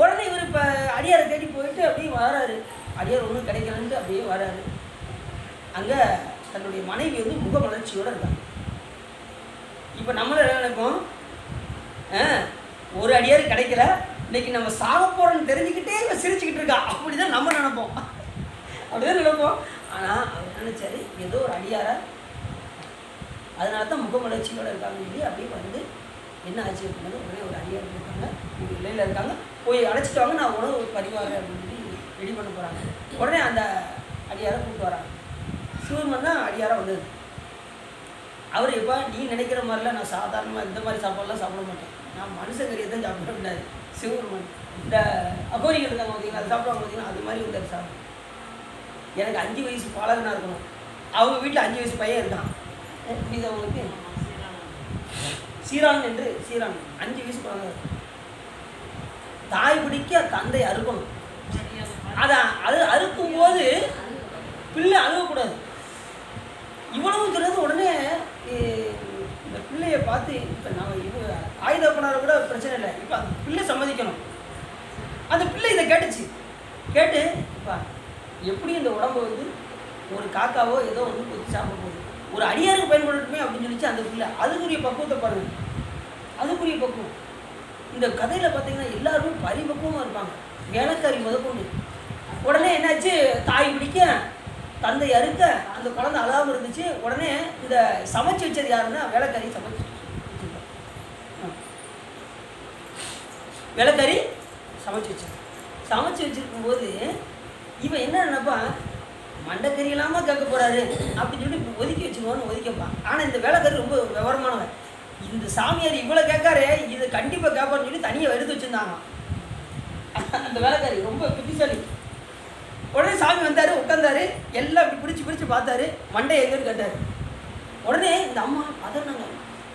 உடனே இவர் இப்போ அடியாரை தேடி போயிட்டு அப்படியே வராரு. அடியார் ஒன்றும் கிடைக்கலன்ட்டு அப்படியே வராரு. அங்கே தன்னுடைய மனைவி வந்து முகமலர்ச்சியோடு இருக்காங்க. இப்போ நம்மளும் என்ன நினைப்போம், ஒரு அடியார் கிடைக்கல, இன்னைக்கு நம்ம சாக போகிறோன்னு தெரிஞ்சுக்கிட்டே இவன் சிரிச்சுக்கிட்டு இருக்கா, அப்படி தான் நம்ம நினைப்போம். அப்படிதான் நினைப்போம். ஆனால் அவர் நினைச்சாரு ஏதோ ஒரு அடியாரை, அதனால தான் முகமலர்ச்சியோடு இருக்காங்கன்னு சொல்லி அப்படியே வந்து என்ன ஆச்சு அப்படின்னா ஒரே ஒரு அடியார் இருக்காங்க, இவங்க இல்லையில் இருக்காங்க, போய் அழைச்சிட்டு வாங்க, நான் உணவு பரிவாரேன் அப்படின்னு சொல்லி ரெடி பண்ண போகிறாங்க. உடனே அந்த அடியாரை கூப்பிட்டு வராங்க. சிவபெருமான் தான் அடியாராக வந்தது. அவர் எப்போ நீ நினைக்கிற மாதிரிலாம் நான் சாதாரணமாக இந்த மாதிரி சாப்பாடுலாம் சாப்பிட மாட்டேன், நான் மனுஷங்கரியை தான் சாப்பிட முடியாது. சிவபெருமான் இந்த அகோரிகள் இருக்காங்க பார்த்தீங்கன்னா, அது சாப்பிடுவாங்க பார்த்தீங்கன்னா, அது மாதிரி வந்தார் சாப்பிடும். எனக்கு 5 வயசு பாலகனாக இருக்கணும், அவங்க வீட்டில் 5 வயசு பையன் இருக்கான். புரியுது அவங்களுக்கு? சீரான் என்று சீரான் 5 வயசு பாலகன். தாய் பிடிக்க தந்தை அறுக்கணும். அதை அறுக்கும்போது பிள்ளை அழுகக்கூடாது. இவ்வளவு சொல்றது. உடனே இந்த பிள்ளையை பார்த்து இப்போ நம்ம ஆயுதப்பனார கூட பிரச்சனை இல்லை, இப்போ அந்த பிள்ளை சம்மதிக்கணும். அந்த பிள்ளை இதை கேட்டுச்சு. கேட்டு இப்போ எப்படி இந்த உடம்பு வந்து ஒரு காக்காவோ ஏதோ வந்து கொத்தி சாப்பிட போகுது, ஒரு அடியாருக்கு பயன்படுத்துமே அப்படின்னு சொல்லிச்சு அந்த பிள்ளை. அதுக்குரிய பக்குவத்தை பாருங்க, அதுக்குரிய பக்குவம். இந்த கதையில் பார்த்தீங்கன்னா எல்லாருமே பரிபக்குவமாக இருப்பாங்க, வேலைக்காரி முதற்கொண்டு. உடனே என்னாச்சு, தாய் பிடிக்க தந்தை அறுக்க அந்த குழந்தை அழகாமல் இருந்துச்சு. உடனே இந்த சமைச்சு வச்சது யாருன்னா வேலைக்காரி சமைச்சு வேலைக்காரி சமைச்சு வச்சாங்க. சமைச்சு வச்சுருக்கும்போது இவன் என்ன நினைப்பா, மண்டைக்கறி இல்லாமல் கேட்க போகிறாரு அப்படின்னு சொல்லி ஒதுக்கி வச்சுக்கோன்னு ஒதுக்கிப்பான். ஆனால் இந்த வேலைக்காரி ரொம்ப விவரமானவன். இந்த சாமியார் இவ்வளோ கேட்காரு, இது கண்டிப்பாக கேட்பான்னு சொல்லி தனியாக எடுத்து வச்சுருந்தாங்க. அந்த வேலைக்காரி ரொம்ப புத்திசாலி. உடனே சாமி வந்தார், உட்காந்தாரு, எல்லாம் இப்படி பிடிச்சி பார்த்தாரு, மண்டை எங்கன்னு கேட்டார். உடனே இந்த அம்மா பதறினாங்க,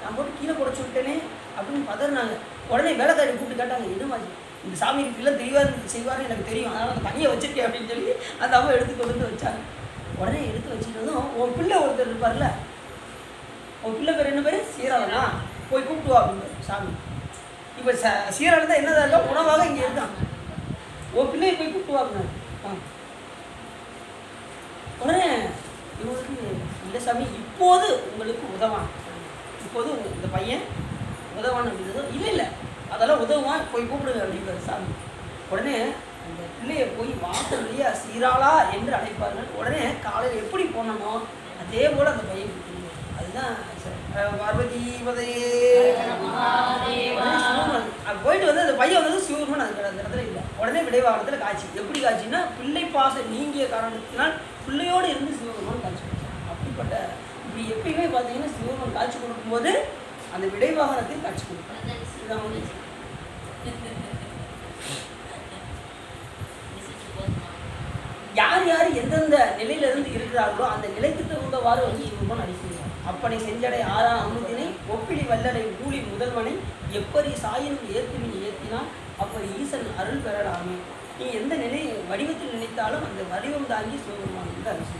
நான் போட்டு கீழே குறைச்சி விட்டேனே அப்படின்னு பதறினாங்க. உடனே வேலைக்காரி கூப்பிட்டு கேட்டாங்க, என்ன மாதிரி இந்த சாமி இப்படிலாம் தெளிவாக செய்வார்னு எனக்கு தெரியும், அதனால் அந்த பையன் வச்சுருக்கேன் அப்படின்னு சொல்லி அந்த அம்மா எடுத்து கொண்டு வந்து வச்சாங்க. உடனே எடுத்து வச்சுட்டதும் உன் பிள்ளை ஒருத்தர் இருப்பார்ல, உன் பிள்ளை பேர் என்ன பேர்? சீராளனா, போய் கூப்பிட்டு வா அப்படின்னு சாமி. இப்போ சீராளன் தான் என்னதான் இருக்கா, உணவாக இங்கே இருக்கான், உன் பிள்ளையை போய் கூப்பிட்டு வா அப்படின்னு. உடனே இவங்களுக்கு இல்லை சாமி இப்போது உங்களுக்கு உதவான், இப்போது இந்த பையன் உதவான் அப்படின்றது இல்லை இல்லை அதெல்லாம் உதவுவான், போய் கூப்பிடுங்க அப்படிங்கிறார் சாமி. உடனே அந்த பிள்ளையை போய் வாசல் வழியா சீராளா என்று அழைப்பார்கள். உடனே காலையில் எப்படி போனோமோ அதே போல் அந்த பையன் கொடுத்துருங்க. அதுதான் பார்வதி பதையே போயிட்டு வந்து அந்த பையன் வந்தது சிவபெருமான் அதுக்கு அந்த இடத்துல இல்லை. உடனே விடைவாகத்தில் காட்சி. எப்படி காட்சின்னா பிள்ளை பாசம் நீங்கிய காரணத்தினால் பிள்ளையோடு இருந்து சிவபெருமான் காட்சி கொடுத்தாங்க. அப்படிப்பட்ட இப்படி எப்பயுமே பார்த்தீங்கன்னா சிவபெருமான் காட்சி கொடுக்கும்போது அந்த விடைவாகனத்தில் காட்சி கொடுப்பாங்க. இதுதான் வந்து யார் யார் எந்தெந்த நிலையிலிருந்து இருக்கிறார்களோ அந்த நிலைக்கு தகுந்தவாறு வந்து சிவபெருமான் அடிக்கிறார். அப்பனை செஞ்சடை ஆறாம் அமுதினை ஒப்பிலி வல்லடை ஊழி முதல்வனை எப்படி சாயினும் ஏற்றுமின் ஏற்றினால் அப்படி ஈசன் அருள் பெறலாமே. நீ எந்த நிலை வடிவத்தில் நினைத்தாலும் அந்த வடிவம் தாங்கி சிவபெருமான் வந்து அரிசி.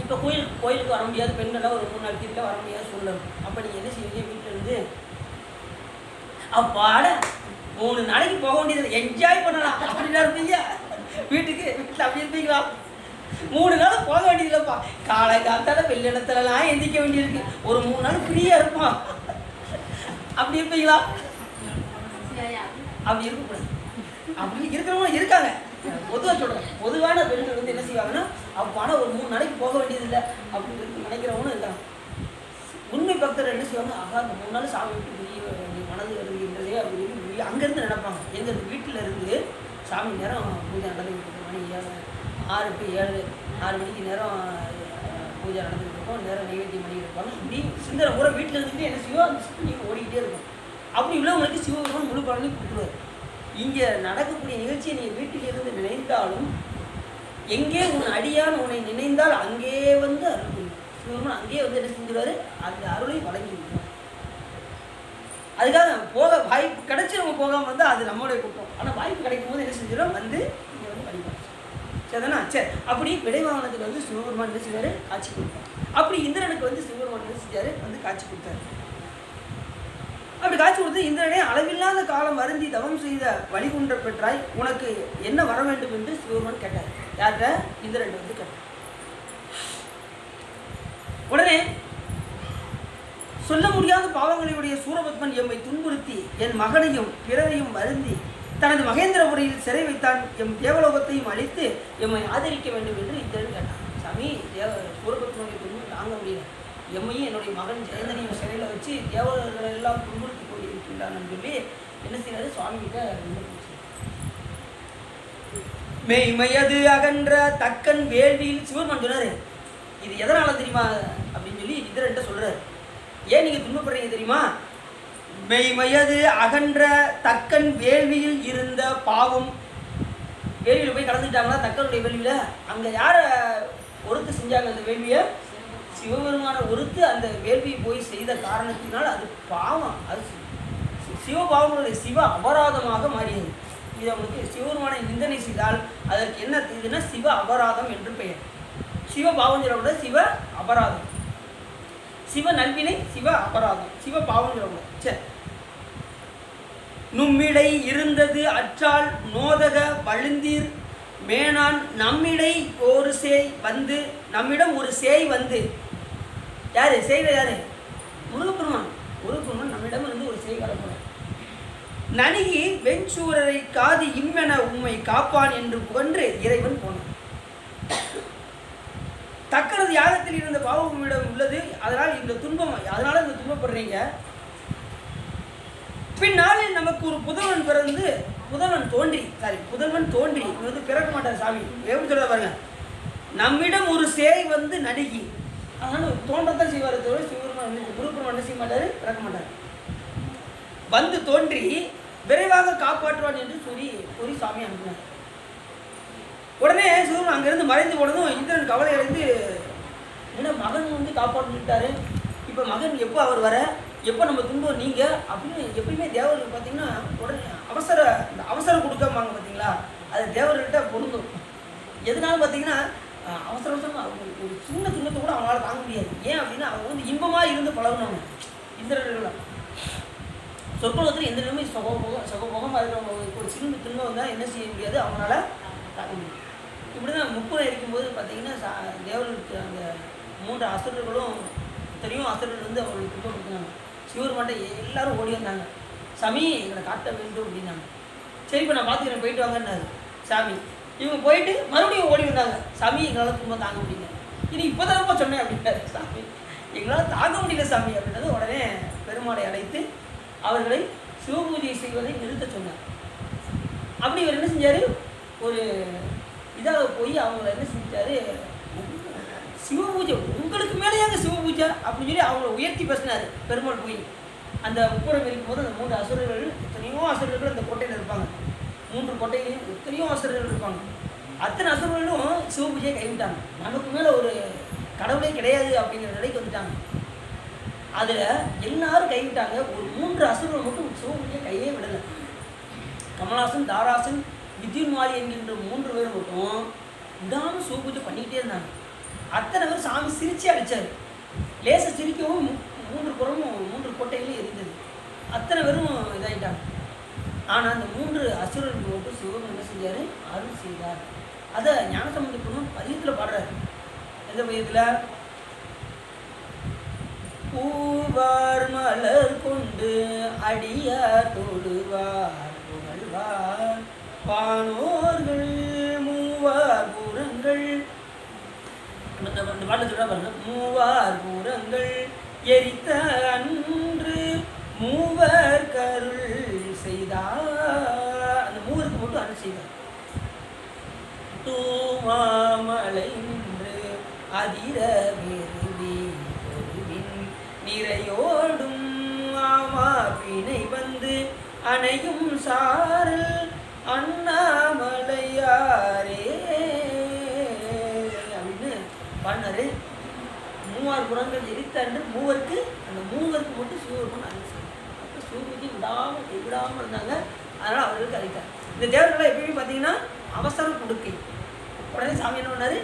இப்போ கோயிலுக்கு வர முடியாது, பெண்களாக ஒரு 3 நாள் தீர்ப்பில் வர முடியாது சொல்லணும். அப்போ நீங்கள் என்ன செய்வீங்க? வீட்டில் இருந்து அப்பாட 3 நாளைக்கு போக வேண்டியது என்ஜாய் பண்ணலாம் அப்படின்னா இருப்பீங்க. வீட்டில் அப்படி இருப்பீங்களா? 3 நாள் போக வேண்டியதில்லப்பா, காலை காத்தால வெள்ளெண்ணத்துலலாம் எந்திரிக்க வேண்டியிருக்கு, ஒரு 3 நாள் ஃப்ரீயாக இருப்பான் அப்படி இருப்பீங்களா? அப்படி இருக்கக்கூடாது. அப்படி இருக்கிறவங்க இருக்காங்க. பொதுவாக சொல்கிறேன், பொதுவான பெண்கள் வந்து என்ன செய்வாங்கன்னா அப்பான ஒரு 3 நாளைக்கு போக வேண்டியதில்லை அப்படின்னு நினைக்கிறவங்களும் இருக்காங்க. உண்மை பக்தர் என்ன செய்வாங்க, ஆகா அந்த 3 நாள் சாமி விட்டு வெளியே மனது வருகின்றதே அப்படின்னு அங்கேருந்து நினைப்பாங்க. எங்கள் வீட்டில் இருந்து சாமி நேரம் பூஜை நடந்துக்கிட்டு இருக்கும், மணி 6 to 7 6 மணிக்கு நேரம் பூஜை நடந்துக்கிட்டு இருக்கும், நேரம் நைவேத்தியம் பண்ணிக்கிட்டு இருப்பாங்க. இப்படி சிந்தனை கூட வீட்டில் இருந்துட்டு என்ன செய்வோம், அந்த சிந்தனை ஓடிக்கிட்டே இருக்கும். அப்படி உள்ளவங்களுக்கு சிவபெருமான் முழு பலனை கொடுத்துருவார். இங்கே நடக்கக்கூடிய நிகழ்ச்சியை நீங்கள் வீட்டில் இருந்து நினைத்தாலும் எங்கே உன் அடியான் உன்னை நினைந்தால் அங்கே வந்து அருள் புரியும். சிவபெருமான் அங்கேயே வந்து என்ன செஞ்சுருவாரு, அந்த அருளை வழங்கி விடுவார். அதுக்காக போக வாய்ப்பு கிடைச்சி நம்ம போகாமல் வந்தால் அது நம்மளுடைய குற்றம். ஆனால் வாய்ப்பு கிடைக்கும் போது என்ன செஞ்சிடும், வந்து இங்கே வந்து வழிபாடு. சரிதானா? சரி, அப்படி விடைவாகனத்துக்கு வந்து சிவபெருமான் என்ன செய்வார், காட்சி கொடுப்பார். அப்படி இந்திரனுக்கு வந்து சிவபெருமான் என்ன செஞ்சார், வந்து காட்சி கொடுத்தாரு. அப்படி காட்சி கொடுத்து இந்திரனே அளவில்லாத காலம் வருந்தி தவம் செய்த வழிகுன்ற பெற்றாய், உனக்கு என்ன வர வேண்டும் என்று சிவபெருமான் கேட்டார். யார்கிட்ட? இந்திரன் வந்து கேட்டார். உடனே சொல்ல முடியாத பாவங்களுடைய சூரபத்மன் எம்மை துன்புறுத்தி என் மகனையும் பிறரையும் வருந்தி தனது மகேந்திரபுரியில் சிறை வைத்தான், எம் தேவலோகத்தையும் அழித்து எம்மை ஆதரிக்க வேண்டும் என்று இந்திரன் கேட்டான். சாமி, சூரபத்மனுடைய துன்பம் தாங்க முடியல, எம்மையும் என்னுடைய மகன் ஜெயந்தனையும் சிறையில் வச்சு தேவர்கள் எல்லாம் துன்புறுத்தி கொண்டு இருக்கின்றான்னு சொல்லி என்ன செய்யறாரு, சுவாமி கிட்ட மெய்மையது அகன்ற தக்கன் வேள்வியில் சிவபெருமான் சொன்னாரு. இது எதனால தெரியுமா அப்படின்னு சொல்லி இந்திரன்ட்ட சொல்றாரு. ஏன் நீங்க துன்பப்படுறீங்க தெரியுமா? மெய்மையது அகன்ற தக்கன் வேள்வியில் இருந்த பாவம். வேள்வியில் போய் கலந்துட்டாங்களா தக்கனுடைய வேள்வியில்? அங்கே யாரை ஒருத்து செஞ்சாங்க அந்த வேள்வியை? சிவபெருமான ஒருத்து அந்த வேள்வியை போய் செய்த காரணத்தினால் அது பாவம், அது சிவபாவங்களுடைய சிவ அபராதமாக மாறியது. இது அவனுக்கு சிவபெருமானை நிந்தனை செய்தால் அதற்கு என்ன இதுன்னா சிவ அபராதம் என்று பெயர். சிவபாவம் சொல்லக்கூட சிவ அபராதம், சிவ நல்வினை சிவ அபராதம், சிவ பாவம் சொல்லக்கூட. சரி, நும்மிடை இருந்தது அற்றால் நோதக வழுந்தீர் மேனான் நம்மிடை ஒரு சேய் வந்து, நம்மிடம் ஒரு சேய் வந்து, யாரு செய்த யாரு? முருகப்பெருமான். முருகப்பெருமான் நம்மிடம் இருந்து ஒரு சேய் வரப்போம். நனிகி வெஞ்சூரரை காதி இம்மென உம்மை காப்பான் என்று புகன்று இறைவன் போனான். தக்கனது யாகத்தில் இருந்த பாவமிடம் உள்ளது, அதனால் இந்த துன்பம், அதனால இந்த துன்பப்படுறீங்க. பின்னாளில் நமக்கு ஒரு புதல்வன் பிறந்து புதல்வன் தோன்றி வந்து பிறக்க மாட்டார் சாமி. எப்படி சொல்ல பாருங்க, நம்மிடம் ஒரு சேய் வந்து நடுகி, அதனால தோன்றத்தான் செய்வார் தவிர சிவபெருமான் குருபெருமான் என்ன செய்ய மாட்டார், பிறக்க மாட்டார். வந்து தோன்றி விரைவாக காப்பாற்றுவான் என்று சொல்லி சாமி அனுப்பினார். உடனே சிவபெருமான் அங்கிருந்து மறைந்து போனதும் இந்திரன் கவலை அடைந்து, ஏன்னா மகன் வந்து காப்பாற்றிட்டாரு, இப்போ மகன் எப்போ அவர் வர, எப்போ நம்ம துன்பம் நீங்கள் அப்படின்னு எப்பயுமே தேவர்கள் பார்த்தீங்கன்னா உடனே அவசரம் கொடுக்காமாங்க பார்த்தீங்களா, அது தேவர்கள்ட்ட பொருந்தும். எதனால பார்த்தீங்கன்னா அவசரமாக அவங்க ஒரு சின்ன துன்பத்தை கூட அவங்களால தாங்க முடியாது. ஏன் அப்படின்னா அவங்க வந்து இன்பமாக இருந்து பழகுனவங்க இந்திரர்கள்லாம். சொற்குலத்தில் எந்த நிலைமை சுகபோகமாக இருக்கிறவங்க ஒரு சின்ன துன்பம் வந்தால் என்ன செய்ய முடியாது, அவங்களால தாங்க முடியும். இப்படி தான் முப்புறம் இருக்கும்போது பார்த்தீங்கன்னா தேவர்களுக்கு அந்த 3 அசுரர்களும் எத்தனையோ அசுரர்கள் வந்து அவங்களுக்கு துன்பப்படுத்தினாங்க. சிவருமாட்ட எல்லாரும் ஓடி வந்தாங்க. சாமி எங்களை காட்ட வேண்டும் அப்படின்னாங்க. சரி இப்போ நான் பார்த்துக்கிறேன், போயிட்டு வாங்கன்னாரு சாமி. இவங்க போயிட்டு மறுபடியும் ஓடி வந்தாங்க. சாமி எங்களால் துன்பம் தாங்க முடியல. இனி இப்போ தானப்பா சொன்னேன் அப்படின்னாரு சாமி. எங்களால் தாங்க முடியல சாமி அப்படின்றது. உடனே பெருமாளை அழைத்து அவர்களை சிவபூஜை செய்வதை நிறுத்த சொன்னார். அப்படி இவர் என்ன செஞ்சார், ஒரு இதாக போய் அவங்கள என்ன செஞ்சார், சிவபூஜை உங்களுக்கு மேலேயாங்க சிவபூஜை அப்படின்னு சொல்லி அவங்கள உயர்த்தி பேசினார் பெருமாள். போய் அந்த முப்புறம் இருக்கும்போது அந்த 3 அசுரர்கள், எத்தனையோ அசுரர்கள் அந்த கோட்டையில் இருப்பாங்க. 3 கோட்டையிலையும் எத்தனையோ அசுரர்கள் இருப்பாங்க. அத்தனை அசுரர்களும் சிவபூஜையை கைவிட்டாங்க. நமக்கு மேலே ஒரு கடவுளே கிடையாது அப்படிங்கிற நிலைக்கு வந்துட்டாங்க. அதில் எல்லாரும் கைவிட்டாங்க. ஒரு 3 அசுரர்கள் மட்டும் சிவபூஜையை கையே விடலை. கமலாசன், தாராசன், வித்யுன்மாலி என்கின்ற 3 பேர் மட்டும் விடாமல் சிவபூஜை பண்ணிக்கிட்டே இருந்தாங்க. அத்தனை பேர் சாமி சிரிச்சு அடித்தார். லேசை சிரிக்கவும் 3 புறமும் 3 கோட்டைகளும் எரிந்தது. அத்தனை பேரும் இதாகிட்டாங்க. ஆனால் அந்த 3 அசுரர்கள் மட்டும் சிவன் என்ன செஞ்சார், அருள் செய்தார். அதை ஞானசம்பந்த பெருமான் பதியத்தில் பாடுறாரு. எந்த பதியத்தில், பூவார் மலர் கொண்டு அடியார் தொடுவார் புகழ்வார் பானோர்கள் மூவார் புறங்கள், அந்த பாட்டில் சொல்ல பாருங்க, மூவார் புறங்கள் எரித்த அன்று மூவர் கருள் செய்தார். அந்த மூவருக்கு மட்டும் அருள் செய்தார். தூமாமலை நின்று அதிர விரும்பி பொருவின் நிறையோடும் ஆமா பிணை வந்து அணையும் சாரல் அண்ணாமலையாரே அப்படின்னு பண்ணாரு. மூவார் புறங்கள் எரித்தாண்டு மூவருக்கு, அந்த மூவருக்கு மட்டும் சிவபெருமான் அருள் செய்தார். அப்போ சிவபூஜை விடாமல் இருந்தாங்க. அதனால் அவர்களுக்கு அழைத்தார். இந்த தேவர்களாக எப்பயுமே பார்த்தீங்கன்னா அவசரம் கொடுக்கை. உடனே சாமி என்ன பண்ணார்,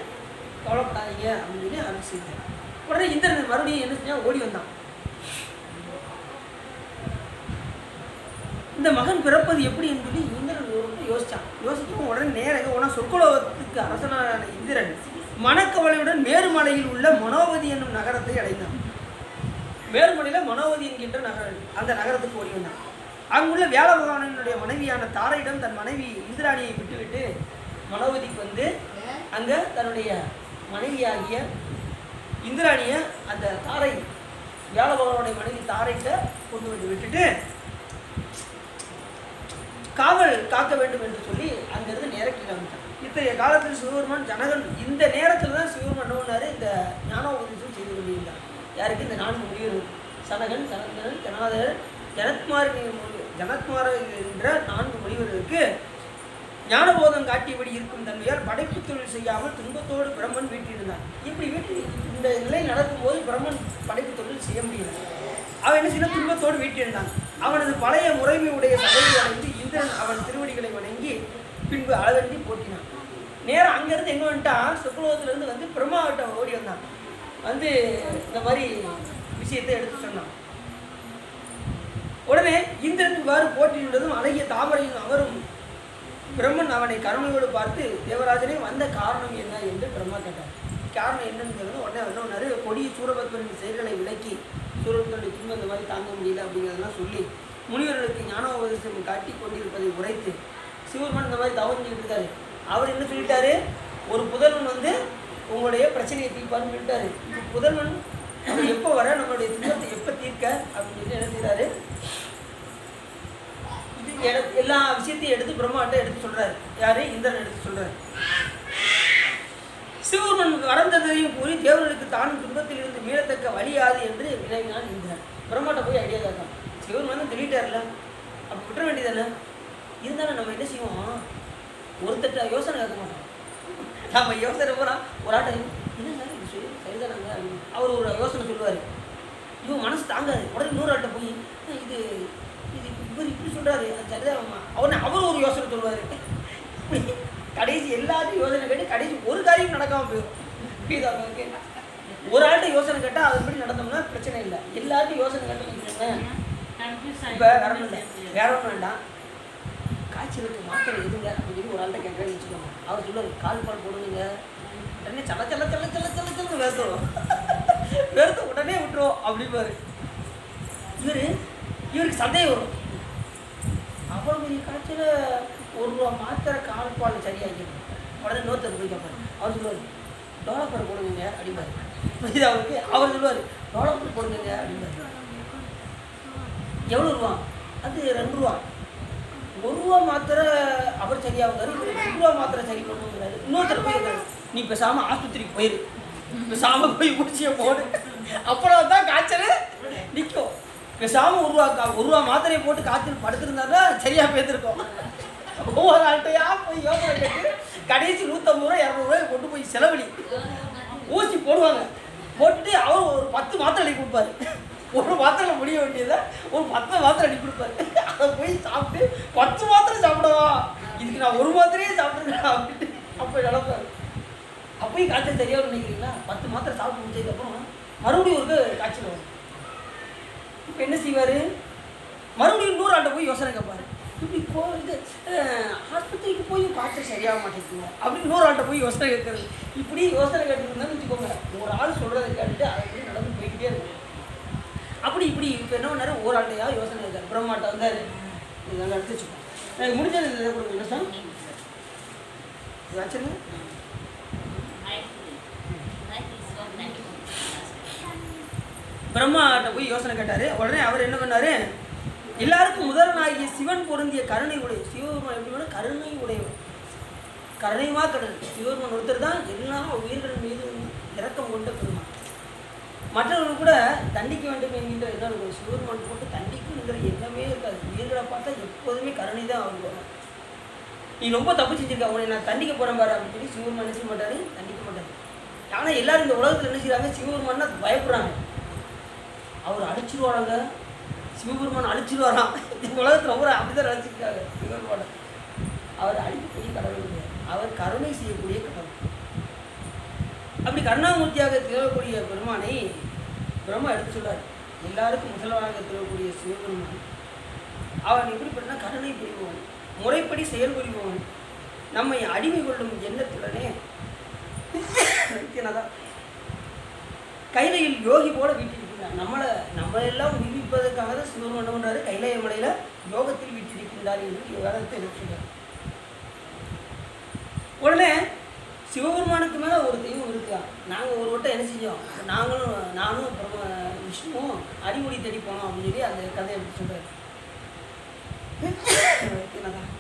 கவலைப்படாதீங்க அப்படின்னு சொல்லி அருள் செய்தார். உடனே இந்திரன் மறுபடியும் என்ன செஞ்சால் ஓடி வந்தான். இந்த மகன் பிறப்பது எப்படி என்று சொல்லி இந்திரன் யோசித்தான். உடனே நேராக உடனே சொற்குலோகத்துக்கு அரசனான இந்திரன் மனக்கவலையுடன் மேருமலையில் உள்ள மனோவதி என்னும் நகரத்தை அடைந்தான். மேருமலையில் மனோவதி என்கின்ற நகரம், அந்த நகரத்துக்கு ஓடி வந்தான். அங்குள்ள வியாழ பகவானினுடைய மனைவியான தாரையிடம் தன் மனைவி இந்திராணியை விட்டுவிட்டு மனோவதிக்கு வந்து அங்கே தன்னுடைய மனைவியாகிய இந்திராணியை அந்த தாரை வியாழ பகவானுடைய மனைவி தாரைகிட்ட கொண்டு வந்து விட்டுட்டு காவல் காக்க வேண்டும் என்று சொல்லி அங்கிருந்து நேரக்கி வந்துட்டான். இத்தகைய காலத்தில் சிவபெருமான் ஜனகன் இந்த நேரத்தில் தான் சிவபெருமான் என்ன பண்ணாரு, இந்த ஞானோபதேசம் செய்து கொண்டிருந்தார். யாருக்கு, இந்த 4 முனிவர்கள், சனகன், சனந்தனன், ஜனாதர், ஜனத்குமார் என்ற 4 முனிவர்களுக்கு ஞானபோதம் காட்டியபடி இருக்கும் தன்மையால் படைப்பு தொழில் செய்யாமல் துன்பத்தோடு பிரம்மன் வீட்டிருந்தான். இப்படி இந்த நிலை நடக்கும்போது பிரம்மன் படைப்பு தொழில் செய்ய முடியல. அவன் என்ன செய்ய, துன்பத்தோடு வீட்டிருந்தான். அவனது பழைய முறைமையுடைய சபையை அடைந்து இந்திரன் அவன் திருவடிகளை வணங்கி பின்பு அளவெண்டி போட்டினான். நேரம் அங்கேருந்து எங்கே வந்துட்டான், சொற்குலோகத்திலேருந்து வந்து பிரம்மாவிட்ட ஓடி வந்தான். வந்து இந்த மாதிரி விஷயத்தை எடுத்து சொன்னான். உடனே இந்திரன் இவ்வாறு போட்டியுள்ளதும் அழகிய தாமரையும் அவரும் பிரம்மன் அவனை கருணையோடு பார்த்து, தேவராஜனே வந்த காரணம் என்ன என்று பிரம்மா கேட்டார். காரணம் என்னன்னு சொல்லுங்க. உடனே என்ன பண்ணாரு, கொடிய சூரபத்மனின் செயல்களை விளக்கி சூரபத்மனுடைய துன்பம் இந்த மாதிரி தாங்க முடியல அப்படிங்கிறதெல்லாம் சொல்லி முனிவர்களுக்கு ஞானோபதேசம் காட்டி கொண்டிருப்பதை உரைத்து, சிவபெருமான் இந்த மாதிரி தவறு செஞ்சுட்டு இருக்காரு. அவர் என்ன சொல்லிட்டாரு, ஒரு புதல்வன் வந்து உங்களுடைய பிரச்சனையை தீர்ப்பான்னு சொல்லிட்டாரு. இந்த புதல்வன் அவர் எப்போ வர, நம்மளுடைய துன்பத்தை எப்போ தீர்க்க அப்படின்னு சொல்லி என்ன செய்கிறாரு, எல்லா விஷயத்தையும் எடுத்து பிரம்மாட்ட எடுத்து சொல்றாரு. யாரு, இந்திரன் எடுத்து சொல்றாரு. சிவபெருமன் வரந்ததையும் கூறி தேவர்களுக்கு தானும் துன்பத்தில் இருந்து மீளத்தக்க வழியாது என்று விளைவினான் இந்திரன். பிரம்மாட்ட போய் ஐடியா கேட்கான். சிவபெருமன் சொல்லிட்டார்ல, அப்போ விட்டுற வேண்டியதானே. இருந்தாலும் நம்ம என்ன செய்வோம், ஒருத்தட்ட யோசனை கேட்க மாட்டோம். நம்ம யோசனை போனால் ஒரு ஆட்டை என்னங்க சரிதானாங்க, அவர் ஒரு யோசனை சொல்லுவார். இவன் மனசு தாங்காது. உடனே இன்னொரு ஆள்கிட்ட போய் இது இது இவர் இப்படி சொல்கிறாரு, சரிதான். அவர் ஒரு யோசனை சொல்லுவார். கடைசி எல்லாத்தையும் யோசனை கேட்டு கடைசி ஒரு காரியம் நடக்காமல் போயிடும். புரியுதா? ஒரு ஆள்கிட்ட யோசனை கேட்டால் அதுபடி நடந்தோம்னா பிரச்சனை இல்லை. எல்லாத்தையும் யோசனை கேட்டோம்னு இப்போ வேற ஒன்றும் இல்லை, வேற ஒன்றும் வேண்டாம். காய்ச்சலுக்கு மாத்திரை எதுங்க அப்படின்னு சொல்லி ஒரு ஆள்கிட்ட கேட்கறேன்னு வச்சுக்கோங்க. அவர் சொல்லுவார் கால் போடுங்க. உடனே சல சல சல சல சல சலன்னு வேர்த்துடும். வெறுத்து உடனே விட்டுருவோம் அப்படிப்பாரு. இவருக்கு சந்தேகம் வரும். அவ்வளோ பெரிய காய்ச்சல் ₹1 மாத்திரை கால் பால் சரியாகிடும். உடனே இன்னொருத்தர் போய் கேட்பாரு. அவர் சொல்லுவார் டெவலப்பர் போடுங்க அப்படிம்பாரு. இது அவருக்கு அவர் சொல்லுவார் டெவலப்பர் போடுங்க அப்படிம்பாரு. எவ்வளோ ரூபா? அது ₹2. ₹1 மாத்திரை அவர் சரியாகுறாரு, இவர் ₹2 மாத்திரை சரி பண்ணுங்கிறாரு. இன்னொருத்தர் போய் இருக்காரு, நீ பேசாமல் ஆஸ்பத்திரிக்கு போயிரு, பேசாமல் போய் ஊசியை போடு, அப்புறம் தான் காய்ச்சல் நிற்கும். பேசாமல் ₹1 மாத்திரையை போட்டு காய்ச்சல் படுத்துருந்தாருன்னா சரியாக போயிருக்கோம். ஒவ்வொரு ஆள்கிட்டையா போய் யோசனை கேட்டு கடைசி ₹150 ₹200 கொண்டு போய் செலவழி ஊசி போடுவாங்க. போட்டுட்டு அவர் ஒரு 10 மாத்திரை அடி கொடுப்பாரு. ஒரு மாத்திரை முடிய வேண்டியதை ஒரு 10 மாத்திரை அடி கொடுப்பாரு. அதை போய் சாப்பிட்டு 10 மாத்திரை சாப்பிடவா, இதுக்கு நான் 1 மாத்திரையே சாப்பிட்ருக்கேன் அப்படின்ட்டு அப்போ நடப்பாரு. அப்போயும் காய்ச்சல் தெரியாது நினைக்கிறீங்களா? 10 மாத்திரை சாப்பிட்டு முடிச்சதுக்கப்புறம் மறுபடியும் ஒரு காய்ச்சல் வரும். இப்போ என்ன செய்வார்? மறுபடியும் இன்னொரு ஆள்கிட்ட போய் யோசனை கேட்பாரு. இப்படி இது ஆஸ்பத்திரிக்கு போய் காய்ச்சல் சரியாக மாட்டேங்குங்க அப்படின்னு இன்னொரு ஆள்கிட்ட போய் யோசனை கேட்குறது. இப்படி யோசனை கேட்டுருந்தான்னு வச்சுக்கோங்க. ஒரு ஆள் சொல்கிறத கேட்டுட்டு அதை எப்படி நடந்து போய்கிட்டே இருக்கும். அப்படி இப்படி இப்போ என்ன பண்ணாரு? ஒரு ஆள்கிட்டையா யோசனை இருக்காரு. பிரம்மாட்ட வந்தார். இதெல்லாம் எடுத்து வச்சுக்கோங்க. எனக்கு முடிஞ்சது இதை கொடுங்க. என்ன சார் வச்சுருங்க. பிரம்மாட்ட போய் யோசனை கேட்டார். உடனே அவர் என்ன பண்ணார்? எல்லாருக்கும் முதல்வனாகிய சிவன் பொருந்திய கருணை உடைய சிவபெருமான் எப்படி வேணும்? கருணை உடையவர், கருணைமா கடல். சிவபெருமான் ஒருத்தர் தான் எல்லா உயிர்கள் மீது இரக்கம் கொண்ட பெருமான். மற்றவர்கள் கூட தண்டிக்க வேண்டும் என்கின்ற என்ன இருக்கும்? சிவபெருமான் போட்டு தண்டிக்குங்கிற எண்ணமே இருக்காது. உயிர்களை பார்த்தா எப்போதுமே கருணை தான் அவங்க வரும். நீ ரொம்ப தப்பு செஞ்சிருக்க, அவனை நான் தண்டிக்க போகிறேன் பாரு அப்படின்னு சொல்லி சிவபெருமான் என்ன செய்ய மாட்டார்? தண்டிக்க மாட்டார். ஆனால் எல்லாரும் இந்த உலகத்தில் என்ன செய்கிறாங்க? சிவபெருமான்னா பயப்படுறாங்க. அவர் அழிச்சிருவாங்க, சிவபெருமான் அழிச்சிருவாராம். இந்த உலகத்தில் ரொம்ப அப்படிதான் நினச்சிருக்காங்க சிவபெருமான. அவர் அழிக்கக்கூடிய கடவுள், அவர் கருணை செய்யக்கூடிய கடவுள். அப்படி கருணாமூர்த்தியாக திகழக்கூடிய பெருமானை பிரம்மா எடுத்து சொல்றார். எல்லாருக்கும் முதல்வராக திகழக்கூடிய சிவபெருமான் அவன் எப்படிப்பட்டனா கருணை புரிபவன், முறைப்படி செயல் புரிபவன், நம்மை அடிமை கொள்ளும் எண்ணத்துடனே கைலையில் யோகி போல வீட்டிருக்கிறார். நம்மளெல்லாம் உயிர்ப்பதற்காக தான் சிவபெருமான் என்ன பண்ணுறாரு? கைலாய மலையில் யோகத்தில் வீட்டிருக்கின்றார் என்று வேதத்தை எடுத்துக்கிறார். உடனே சிவபெருமானுக்கு மேலே ஒரு தெய்வம் இருக்கா. நாங்கள் ஒரு வட்டம் என்ன செஞ்சோம்? நானும் அப்புறமா விஷ்ணுவும் அடிமொழி தேடி போனோம் அப்படின்னு சொல்லி அந்த கதையை எப்படி சொல்கிறார். என்னதான்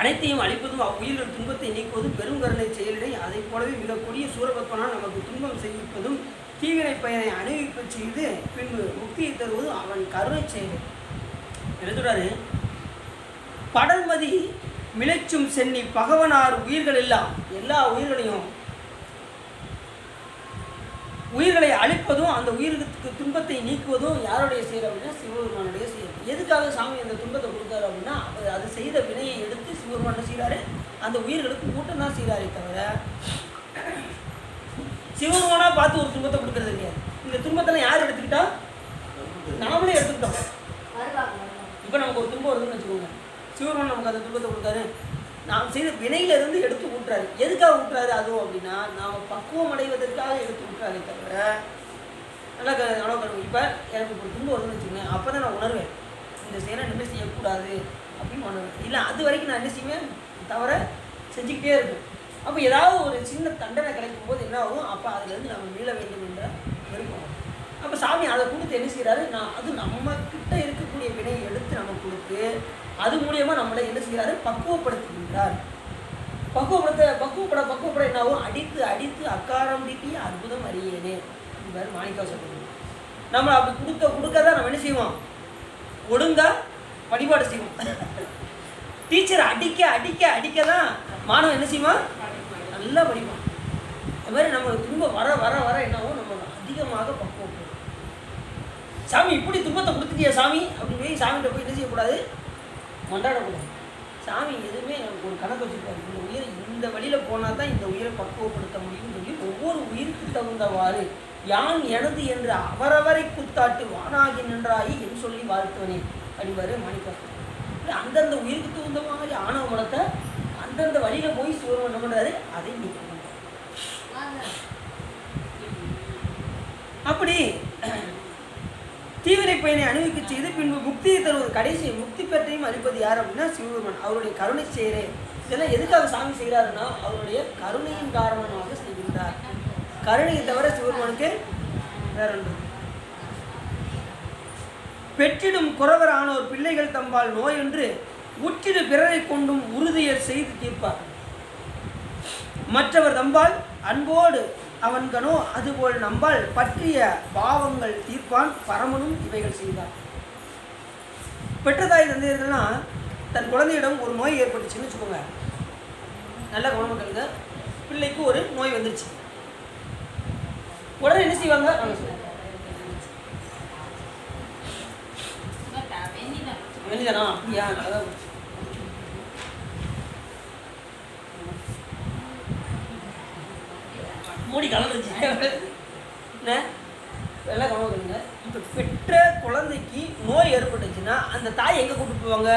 அனைத்தையும் அழிப்பதும் அவ்வுயிர்கள் துன்பத்தை நீக்குவதும் பெரும் கருணை செயலிடை. அதை போலவே மிகக்கூடிய சூரபத்மனால் நமக்கு துன்பம் செய்விப்பதும் தீவினை பயனை அணிவிப்ப செய்து பின்பு முக்தியை தருவதும் அவன் கருணை செயல். எழுதுறாரு. படர்மதி மிளைச்சும் சென்னி பகவனார் உயிர்கள் எல்லாம் எல்லா உயிர்களை அழிப்பதும் அந்த உயிருக்கு துன்பத்தை நீக்குவதும் யாருடைய செயல் அப்படின்னா சிவபெருமானுடைய செயல். எதுக்காக சாமி அந்த துன்பத்தை கொடுத்தாரு அப்படின்னா அது செய்த வினையை எடுத்து சிவபெருமான் செய்கிறாரு, அந்த உயிர்களுக்கு கூட்டம் தான் செய்கிறாரே தவிர சிவபெருமானா பார்த்து ஒரு துன்பத்தை கொடுக்கறது இல்லையா. இந்த துன்பத்தெல்லாம் யார் எடுத்துக்கிட்டா? நாமளே எடுத்துக்கிட்டோம். இப்போ நமக்கு ஒரு துன்பம் வருதுன்னு வச்சுக்கோங்க, சிவபெருமான் நமக்கு அந்த துன்பத்தை கொடுத்தாரு, நாம் செய்த வினையிலிருந்து எடுத்து ஊட்டுறாரு. எதுக்காக ஊட்டுறாரு அதுவும் அப்படின்னா நாம் பக்குவம் அடைவதற்காக எடுத்து ஊட்டுறாரே தவிர நல்லா கனவு. இப்போ எனக்கு ஒரு துன்பம் வருதுன்னு வச்சுக்கோங்க, அப்போ தான் நான் உணர்வேன் இந்த செயலை என்ன செய்யக்கூடாது அப்படின்னு உணர்வேன். இல்லை அது வரைக்கும் நான் என்ன செய்வேன்? தவிர செஞ்சுக்கிட்டே இருக்கும். அப்போ ஏதாவது ஒரு சின்ன தண்டனை கிடைக்கும் போது என்ன ஆகும்? அப்போ அதுலேருந்து நம்ம மீள வேண்டும் என்ற விருப்பம். அப்போ சாமி அதை கொடுத்து என்ன செய்கிறாரு? அது நம்மக்கிட்ட இருக்கக்கூடிய வினையை எடுத்து நம்ம கொடுத்து அது மூலியமாக நம்மளை என்ன செய்கிறாரு? பக்குவப்படுத்துகின்றார். பக்குவப்பட என்ன ஆகும்? அடித்து அக்காரம் தீட்டி அற்புதம் அறியேனே இந்த மாணிக்கா சொல்லுங்க. நம்மளை அப்படி கொடுக்கதான் நம்ம என்ன செய்வோம்? ஒழுங்கா வழிபாடு செய்வோம். டீச்சர் அடிக்க தான் மாணவன் என்ன செய்வான்? நல்லா படிப்பான். அது மாதிரி நம்ம துன்பம் வர வர வர என்னாகும், நம்ம அதிகமாக பக்குவப்படும். சாமி இப்படி துன்பத்தை கொடுத்துட்டியா சாமி அப்படின்னு போய் சாமிகிட்ட போய் என்ன செய்யக்கூடாது, கொண்டாடக்கூடாது. சாமி எதுவுமே நமக்கு ஒரு கணக்கு வச்சுருக்காரு. இந்த உயிரை இந்த வழியில் போனால் தான் இந்த உயிரை பக்குவப்படுத்த முடியும்னு சொல்லி ஒவ்வொரு உயிருக்கு தகுந்தவாறு யான் எனது என்று அவரவரை குத்தாட்டு வானாகி நின்றாயி என்று சொல்லி வாழ்த்துவனே அப்படிவாரு மாணிக்கம். அந்தந்த உயிருக்கு தகுந்த மாதிரி ஆணவ மலத்தை அந்தந்த வழியில் போய் சிவன் என்ன பண்ணுறாரு, அதை நீக்கணும். அப்படி தீவிரை பயனை அனுபவிக்க செய்து பின்பு முக்தியை தருவது, கடைசி முக்தி பெற்றையும் அளிப்பது யார் அப்படின்னா சிவபெருமான். அவருடைய கருணை செய்கிறே. இதெல்லாம் எதுக்காக சாமி செய்கிறாருன்னா அவருடைய கருணையின் காரணமாக செய்கின்றார். கருணையை தவிர சிவபெருமானுக்கு வேற ஒன்று. பெற்றிடும் குறவரானோர் பிள்ளைகள் தம்பால் நோய் என்று உற்றிடு பிறரை கொண்டும் உறுதியர் செய்து தீர்ப்பார். மற்றவர் தம்பால் அன்போடு அவன்கனோ அதுபோல் நம்பால் பற்றிய பாவங்கள் தீர்ப்பான் பரமனும் இவைகள் செய்தார். பெற்றதாய் தந்தையர்கள்னா தன் குழந்தையிடம் ஒரு நோய் ஏற்பட்டுச்சுன்னு வச்சுக்கோங்க, நல்ல கவனமாக. பிள்ளைக்கு ஒரு நோய் வந்துருச்சு, உடனே என்ன செய்வாங்க, வெளிதானா அப்படியா, அதான் மூடி கலந்துச்சு என்ன எல்லாம் கவனிங்க. இப்போ பெற்ற குழந்தைக்கு நோய் ஏற்பட்டுச்சுன்னா அந்த தாய் எங்கே கூப்பிட்டு போவாங்க,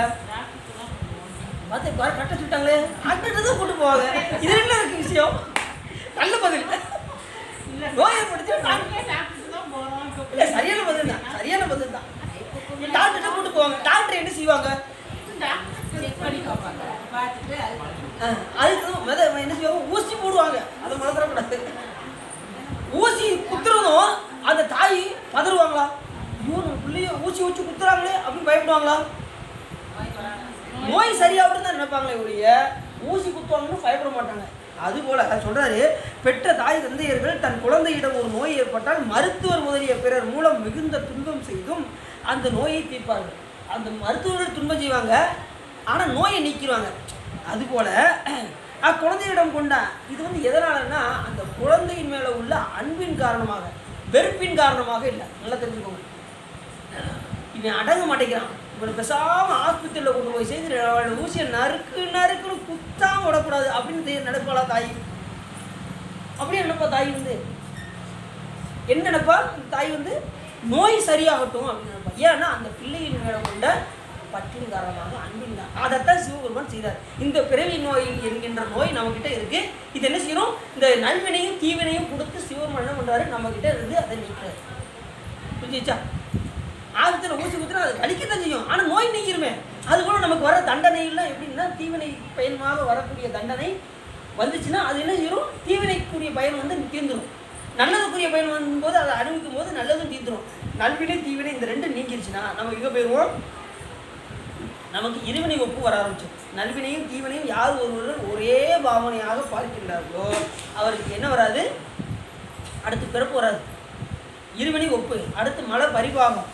பார்த்து கரெக்டாக சொல்லிட்டாங்களே டாக்டர் தான் கூப்பிட்டு போவாங்க. இது என்ன இருக்கு விஷயம், நல்ல பதில். நோய் ஏற்பட்டுச்சு இல்லை, சரியான பதில் தான், சரியான பதில் தான். டாக்டர்கிட்ட கூப்பிட்டு போவாங்க. டாக்டர் என்ன செய்வாங்க, அதுக்கு என்ன செய்வாங்க, ஊசி போடுவாங்க. அதை மறந்துடக்கூடாது. ஊசி குத்துறதும் அந்த தாய் பதறுவாங்களா, ஐயோ நம்ம பிள்ளைய ஊசி வச்சு குத்துறாங்களே அப்படின்னு பயப்படுவாங்களா? நோய் சரியாகட்டும் தான் நினைப்பாங்களே ஒழிய ஊசி குத்துவாங்கன்னு பயப்பட மாட்டாங்க. அதுபோல சொல்றாரு, பெற்ற தாய் தந்தையர்கள் தன் குழந்தையிடம் ஒரு நோய் ஏற்பட்டால் மருத்துவர் முதலிய பிறர் மூலம் மிகுந்த துன்பம் செய்தும் அந்த நோயை தீர்ப்பார்கள். அந்த மருத்துவர்கள் துன்பம் செய்வாங்க, ஆனால் நோயை நீக்கிடுவாங்க. அதுபோல் குழந்தையிடம் கொண்ட இது எதனாலன்னா அந்த குழந்தையின் மேலே உள்ள அன்பின் காரணமாக, வெறுப்பின் காரணமாக இல்லை. நல்லா தெரிஞ்சுக்கோங்க. இவன் அடங்க மாட்டேங்கிறான், இவனை பேசாமல் ஆஸ்பத்திரியில் கொண்டு போய் செய்து ஊசியை நறுக்குன்னு குத்தாமல் விடக்கூடாது அப்படின்னு நினைப்பாளா தாய்? அப்படியே நினைப்பா தாய் என்ன நினைப்பா தாய் நோய் சரியாகட்டும் அப்படின்னு நினைப்பா. ஏன்னா அந்த பிள்ளையின் மேலே கொண்ட பற்றின் காரணமாக அன்பின் தான். அதைத்தான் சிவபெருமான் செய்தார். இந்த பிறவி நோய் என்கின்ற நோய் நம்மக்கிட்ட இருக்கு. இது என்ன செய்யணும், இந்த நல்வினையும் தீவினையும் கொடுத்து சிவபெருமான் என்ன பண்ணுறாரு, நம்மக்கிட்ட இருந்து அதை நீக்கிறார். புரிஞ்சிச்சா? ஆபத்தில் ஊசி குத்துனா அது கழிக்கத்தான் செய்யும், ஆனால் நோய் நீக்கிருமே. அதுபோல் நமக்கு வர தண்டனைலாம் எப்படின்னா தீவினை பயனாக வரக்கூடிய தண்டனை வந்துச்சுன்னா அது என்ன செய்யும், தீவினைக்குரிய பயன் தீர்ந்துடும். நல்லதுக்குரிய பயன் வரும்போது அதை அனுபவிக்கும் போது நல்லதும் தீர்ந்துடும். நல்வினை தீவினை இந்த ரெண்டும் நீங்கிருச்சுன்னா நம்ம எங்கே போயிடுவோம், நமக்கு இருவினை ஒப்பு வர ஆரம்பிச்சு. நல்வினையும் தீவினையும் யார் ஒருவர் ஒரே பாவனையாக பார்க்கின்றார்களோ அவருக்கு என்ன வராது, அடுத்து பிறப்பு வராது. இருவினை ஒப்பு, அடுத்து மலை பரிபாகம்.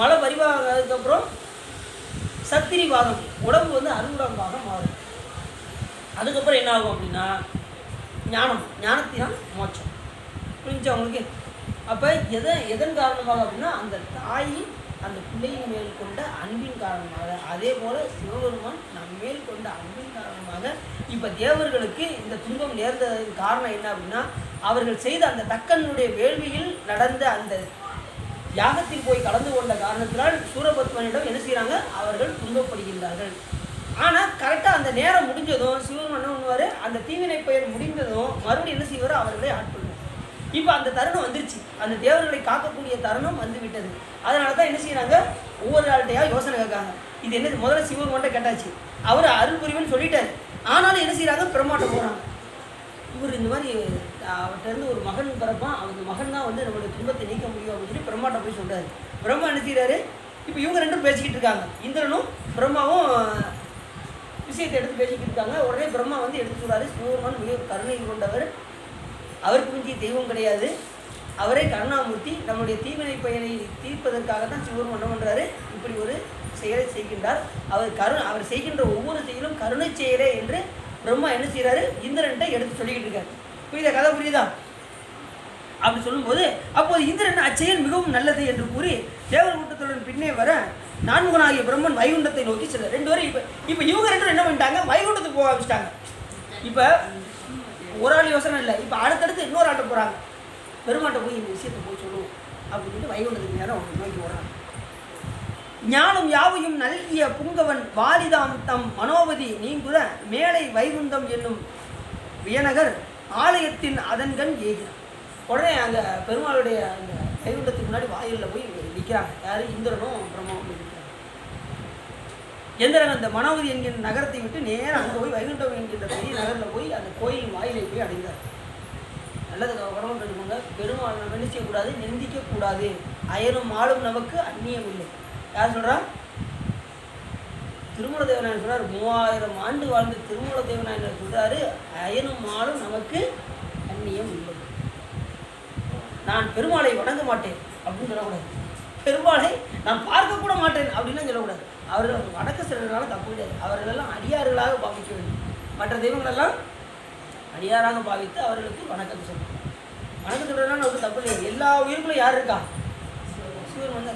மலை பரிபாகம் அதுக்கப்புறம் சத்திரிவாதம், உடம்பு அருங்குடம்பாக மாறும். அதுக்கப்புறம் என்ன ஆகும் அப்படின்னா ஞானம், ஞானத்தினால் மோட்சம். புரிஞ்சா உங்களுக்கு? அப்போ எதன் காரணமாக அப்படின்னா அந்த தாய் அந்த பிள்ளையின் மேல் கொண்ட அன்பின் காரணமாக, அதே போல் சிவபெருமான் நம் மேல் கொண்ட அன்பின் காரணமாக இப்போ தேவர்களுக்கு இந்த துன்பம் நேர்ந்ததன் காரணம் என்ன அப்படின்னா அவர்கள் செய்த அந்த தக்கனுடைய வேள்வியில் நடந்த அந்த யாகத்தில் போய் கலந்து கொண்ட காரணத்தினால் சூரபத்மனிடம் என்ன செய்கிறாங்க, அவர்கள் துன்பப்படுகின்றார்கள். ஆனால் கரெக்டாக அந்த நேரம் முடிஞ்சதும் சிவபெருமான் என்ன பண்ணுவார், அந்த தீவினை பெயர் முடிந்ததும் மறுபடியும் என்ன செய்வார், அவர்களை ஆட்கொள்வார். இப்போ அந்த தருணம் வந்துருச்சு, அந்த தேவர்களை காக்கக்கூடிய தருணம் வந்து விட்டது. அதனால தான் என்ன செய்யறாங்க, ஒவ்வொரு ஆள்கிட்டையா யோசனை கேட்காங்க. இது என்ன, முதல்ல சிவபெருமான்ட்ட கேட்டாச்சு, அவர் அருள் புரிவன்னு சொல்லிட்டாரு. ஆனாலும் என்ன செய்யறாங்க, பிரம்மாட்டம் போகிறாங்க. இவர் இந்த மாதிரி அவர்கிட்ட ஒரு மகன் பிறப்பான், அவங்க மகன் தான் நம்மளுடைய துன்பத்தை நீக்க முடியும் அப்படின்னு சொல்லி பிரம்மாட்டம் போய் சொல்றாரு. பிரம்மா என்ன செய்யறாரு, இப்போ இவங்க ரெண்டும் பேசிக்கிட்டு இருக்காங்க, இந்திரனும் பிரம்மாவும் விஷயத்தை எடுத்து பேசிக்கிட்டு இருக்காங்க. உடனே பிரம்மா எடுத்து சொல்றாரு, சிவபெருமான் மிக கருணை கொண்டவர், அவருக்கு மிஞ்சிய தெய்வம் கிடையாது, அவரே கருணாமூர்த்தி, நம்முடைய தீவினை பயனை தீர்ப்பதற்காகத்தான் சிவபெருமான் என்ன பண்ணுறாரு, இப்படி ஒரு செயலை செய்கின்றார். அவர் செய்கின்ற ஒவ்வொரு செயலும் கருணை செயலே என்று பிரம்மா என்ன செய்கிறாரு, இந்திரன்ட்ட எடுத்து சொல்லிக்கிட்டு இருக்காரு. புரியுதா? கதை புரியுதா? அப்படி சொல்லும்போது அப்போது இந்திரன் அச்செயல் மிகவும் நல்லது என்று கூறி தேவர் கூட்டத்துடன் பின்னே வர நான்முகனாகிய பிரம்மன் வைகுண்டத்தை நோக்கி செல்ல. 2 பேரும் இப்போ இவங்க 2 பேரும் என்ன பண்ணிட்டாங்க, வைகுண்டத்துக்கு போக ஆரம்பிச்சிட்டாங்க. இப்போ ஒரு ஆள் யோசனை இல்லை, இப்போ அடுத்தடுத்து இன்னொரு ஆட்ட போகிறாங்க. பெருமாட்ட போய் இந்த விஷயத்தை போய் சொல்லுவோம் அப்படின்னு வைகுண்டத்துக்கு நேரம் அவங்க நோக்கி போகிறாங்க. ஞானம் யாவையும் நல்கிய புங்கவன் வாலிதாம் தம் மனோவதி நீங்குற மேலை வைகுண்டம் என்னும் வியநகர் ஆலயத்தின் அதன்கண் ஏகிறான். உடனே அந்த பெருமாளுடைய அந்த வைகுண்டத்துக்கு முன்னாடி வாயிலில் போய் நிற்கிறாங்க. யார்? இந்திரனும் பிரம்மாவும் நிற்கிறாங்க. எந்திரன் அந்த மனோவதி என்கின்ற நகரத்தை விட்டு நேரம் அங்கே போய் வைகுண்டம் என்கின்ற பெரிய நகரில் போய் அந்த கோயில் வாயிலை போய் அடைந்தார். நல்லது கடவுள் கண்டுக்கோங்க. பெருமாள் நம்ம என்ன செய்யக்கூடாது, நிந்திக்கக்கூடாது. அயனும் ஆளும் நமக்கு அந்நியம் இல்லை. யார் சொல்கிறா? திருமூல தேவநாயகர் சொல்கிறார். 3000 ஆண்டு வாழ்ந்த திருமூல தேவநாயகர் சொல்கிறாரு, அயனும் ஆளும் நமக்கு அந்நியம் இல்லை. நான் பெருமாளை வணங்க மாட்டேன் அப்படின்னு சொல்லக்கூடாது. பெருமாளை நான் பார்க்கக்கூட மாட்டேன் அப்படின்னு சொல்லக்கூடாது. அவர்கள் வணக்க செல்வதனால தப்பு கிடையாது. அவர்களெல்லாம் அடியார்களாக பாவிக்க வேண்டும். மற்ற தெய்வங்களெல்லாம் அடியாராக பாவித்து அவர்களுக்கு வணக்கத்தை சொல்லணும். வணக்கம் சொல்கிறதுனால ஒரு தப்பு கிடையாது. எல்லா உயிருக்குள்ள யார் இருக்கா? சிவன் வந்து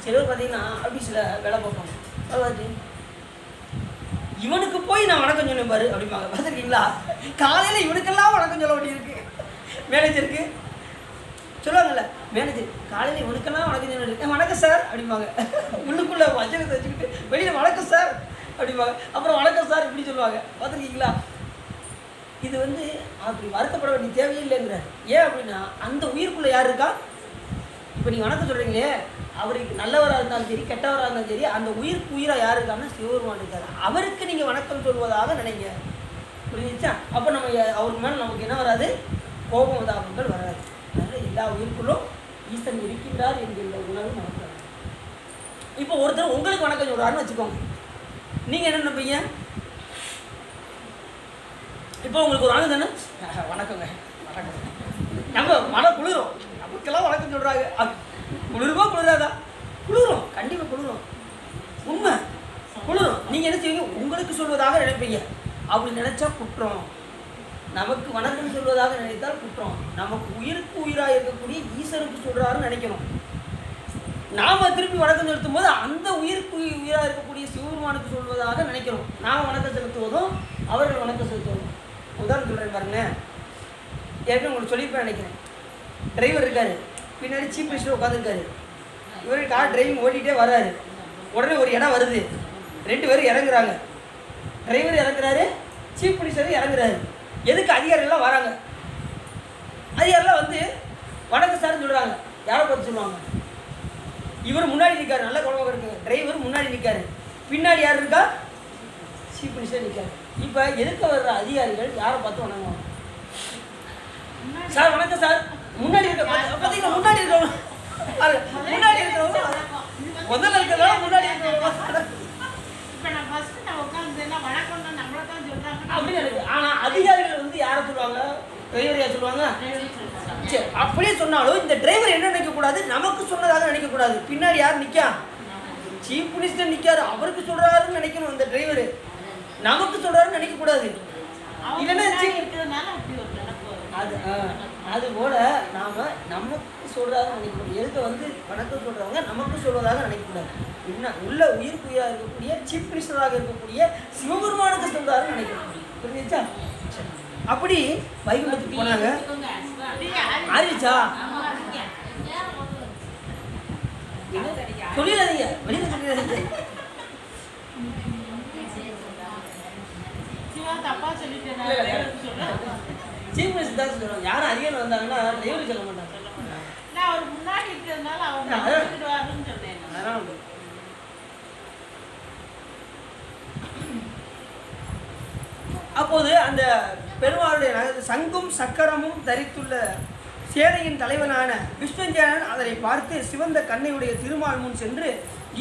சிலர் பார்த்தீங்கன்னா ஆஃபீஸில் வேலை பார்ப்பாங்க. அதாவது இவனுக்கு போய் நான் வணக்கம் சொன்னேன் பாரு அப்படிம்பாங்க. பார்த்துருக்கீங்களா? காலையில் இவனுக்கெல்லாம் வணக்கம் சொல்ல வேண்டியிருக்கு. மேனேஜருக்கு சொல்லுவாங்கல்ல, மேனேஜர் காலையில் இவனுக்கெல்லாம் வணக்கம் சொன்ன வணக்கம் சார் அப்படிம்பாங்க. உள்ளுக்குள்ளே வஞ்சகத்தை வச்சுக்கிட்டு வெளியில் வணக்கம் சார் அப்படிம்பாங்க. அப்புறம் வணக்கம் சார் இப்படி சொல்லுவாங்க. பார்த்துருக்கீங்களா? இது வந்து அப்படி வருத்தப்பட வேண்டிய தேவையில்லைங்கிறார். ஏன் அப்படின்னா அந்த உயிருக்குள்ளே யார் இருக்கா? இப்போ நீங்கள் வணக்கம் சொல்கிறீங்களே, அவருக்கு நல்லவராக இருந்தாலும் சரி கெட்டவராக இருந்தாலும் சரி அந்த உயிருக்கு உயிராக யார் இருக்காங்கன்னா சிவபெருமான் இருக்காரு. அவருக்கு நீங்கள் வணக்கம் சொல்வதாக நினைங்க. புரிஞ்சிச்சா? அப்போ நம்ம அவருக்கு மேலே நமக்கு என்ன வராது, கோபம் உதாரணங்கள் வராது. அதனால் எல்லா உயிருக்குள்ளும் ஈசன் இருக்கின்றார் என்கின்ற உணர்வு நமக்கு வராது. இப்போ ஒருத்தர் உங்களுக்கு வணக்கம் சொல்கிறாருன்னு வச்சுக்கோங்க. நீங்கள் என்ன நினைப்பீங்க? இப்போ உங்களுக்கு ஒரு ஆள் தானே வணக்கங்க வணக்கம், நம்ம மனம் குளிரும். நமக்கெல்லாம் வணக்கம் சொல்கிறாங்க. குளிருமா குளிராதா? குளிரும், கண்டிப்பாக குளிரும். உண்மை குளிரும். நீங்கள் என்ன செய்வீங்க? உங்களுக்கு சொல்வதாக நினைப்பீங்க. அப்படி நினைச்சா குற்றம். நமக்கு வணக்கம் சொல்வதாக நினைத்தால் குற்றம். நமக்கு உயிருக்கு உயிராக இருக்கக்கூடிய ஈஸ்வருக்கு சொல்கிறாருன்னு நினைக்கணும். நாம் திருப்பி வணக்கம் செலுத்தும் போது அந்த உயிருக்கு உயிராக இருக்கக்கூடிய சிவபெருமானுக்கு சொல்வதாக நினைக்கணும். நாம் வணக்கம் செலுத்துவதும் அவர்கள் வணக்கம் செலுத்துவதும். உதாரணம் சொல்கிறேன் பாருங்க. ஏற்கனவே உங்களுக்கு சொல்லியிருப்பேன் நினைக்கிறேன். டிரைவர் இருக்கார், பின்னாடி சீஃப் மினிஸ்டர் உட்காந்துருக்காரு. இவர் கார் டிரைவிங் ஓட்டிகிட்டே வர்றாரு. உடனே ஒரு இடம் வருது, 2 பேரும் இறங்குறாங்க. டிரைவர் இறங்குறாரு, சீஃப் மினிஸ்டர் இறங்குறாரு. எதுக்கு? அதிகாரிகள்லாம் வராங்க. அதிகாரிலாம் வந்து வணக்கம் சார்னு சொல்கிறாங்க. யாரை பார்த்து சொல்லுவாங்க? இவர் முன்னாடி நிற்காரு, நல்ல குழம்பு இருக்குங்க. டிரைவர் முன்னாடி நிற்காரு, பின்னாடி யார் இருக்கா? சீஃப் மினிஸ்டர் நிற்காரு. இப்போ எதுக்கு வர்ற அதிகாரிகள் யாரை பார்த்து வணங்குவாங்க? சார் வணக்கம் சார். முன்னாடி இருக்க பார்த்தீங்கன்னா முன்னாடி இருக்கிறவங்க முன்னாடி இருக்கிறவங்க முதல்ல இருக்கிறவங்க முன்னாடி இருக்கிறவங்க அப்படின்னு இருக்கு. ஆனால் அதிகாரிகள் வந்து யாரை சொல்லுவாங்க? டிரைவரையா சொல்லுவாங்க? சரி, அப்படியே சொன்னாலும் இந்த டிரைவர் என்ன நினைக்கக்கூடாது, நமக்கு சொன்னதாக நினைக்கக்கூடாது. பின்னாடி யார் நிற்கா? சீஃப் மினிஸ்டர் நிற்காரு, அவருக்கு சொல்கிறாருன்னு நினைக்கணும். இந்த டிரைவர் நமக்கு சொல்கிறாருன்னு நினைக்கக்கூடாது. இல்லைன்னா அது போல நாம் நமக்கு சொல்கிறதாக நினைக்கக்கூடாது. எதுக்கு வந்து வணக்கம் சொல்கிறவங்க நமக்கு சொல்வதாக நினைக்கக்கூடாது. என்ன உள்ள உயிருக்கு உயிராக இருக்கக்கூடிய சீஃப் மினிஸ்டராக இருக்கக்கூடிய சிவபெருமானுக்கு சொல்கிறாருன்னு நினைக்கணும். புரிஞ்சிச்சா? அப்படி வைகுண்டத்துக்கு போனாங்க. ஆரிச்சா சொல்லிடாதீங்க, வெளியில் சொல்லிடாதீங்க. சீஃப் மினிஸ்டர் தான் சொல்லுவாங்க. யாரும் அதிகாரம் வந்தாங்கன்னா டிரைவர் சொல்ல மாட்டாங்க. அப்போது அந்த பெருமாளுடைய சங்கும் சக்கரமும் தரித்துள்ள சேனையின் தலைவனான விஸ்வஞ்சயனன் அதனை பார்த்து சிவந்த கண்ணையுடைய திருமால் முன் சென்று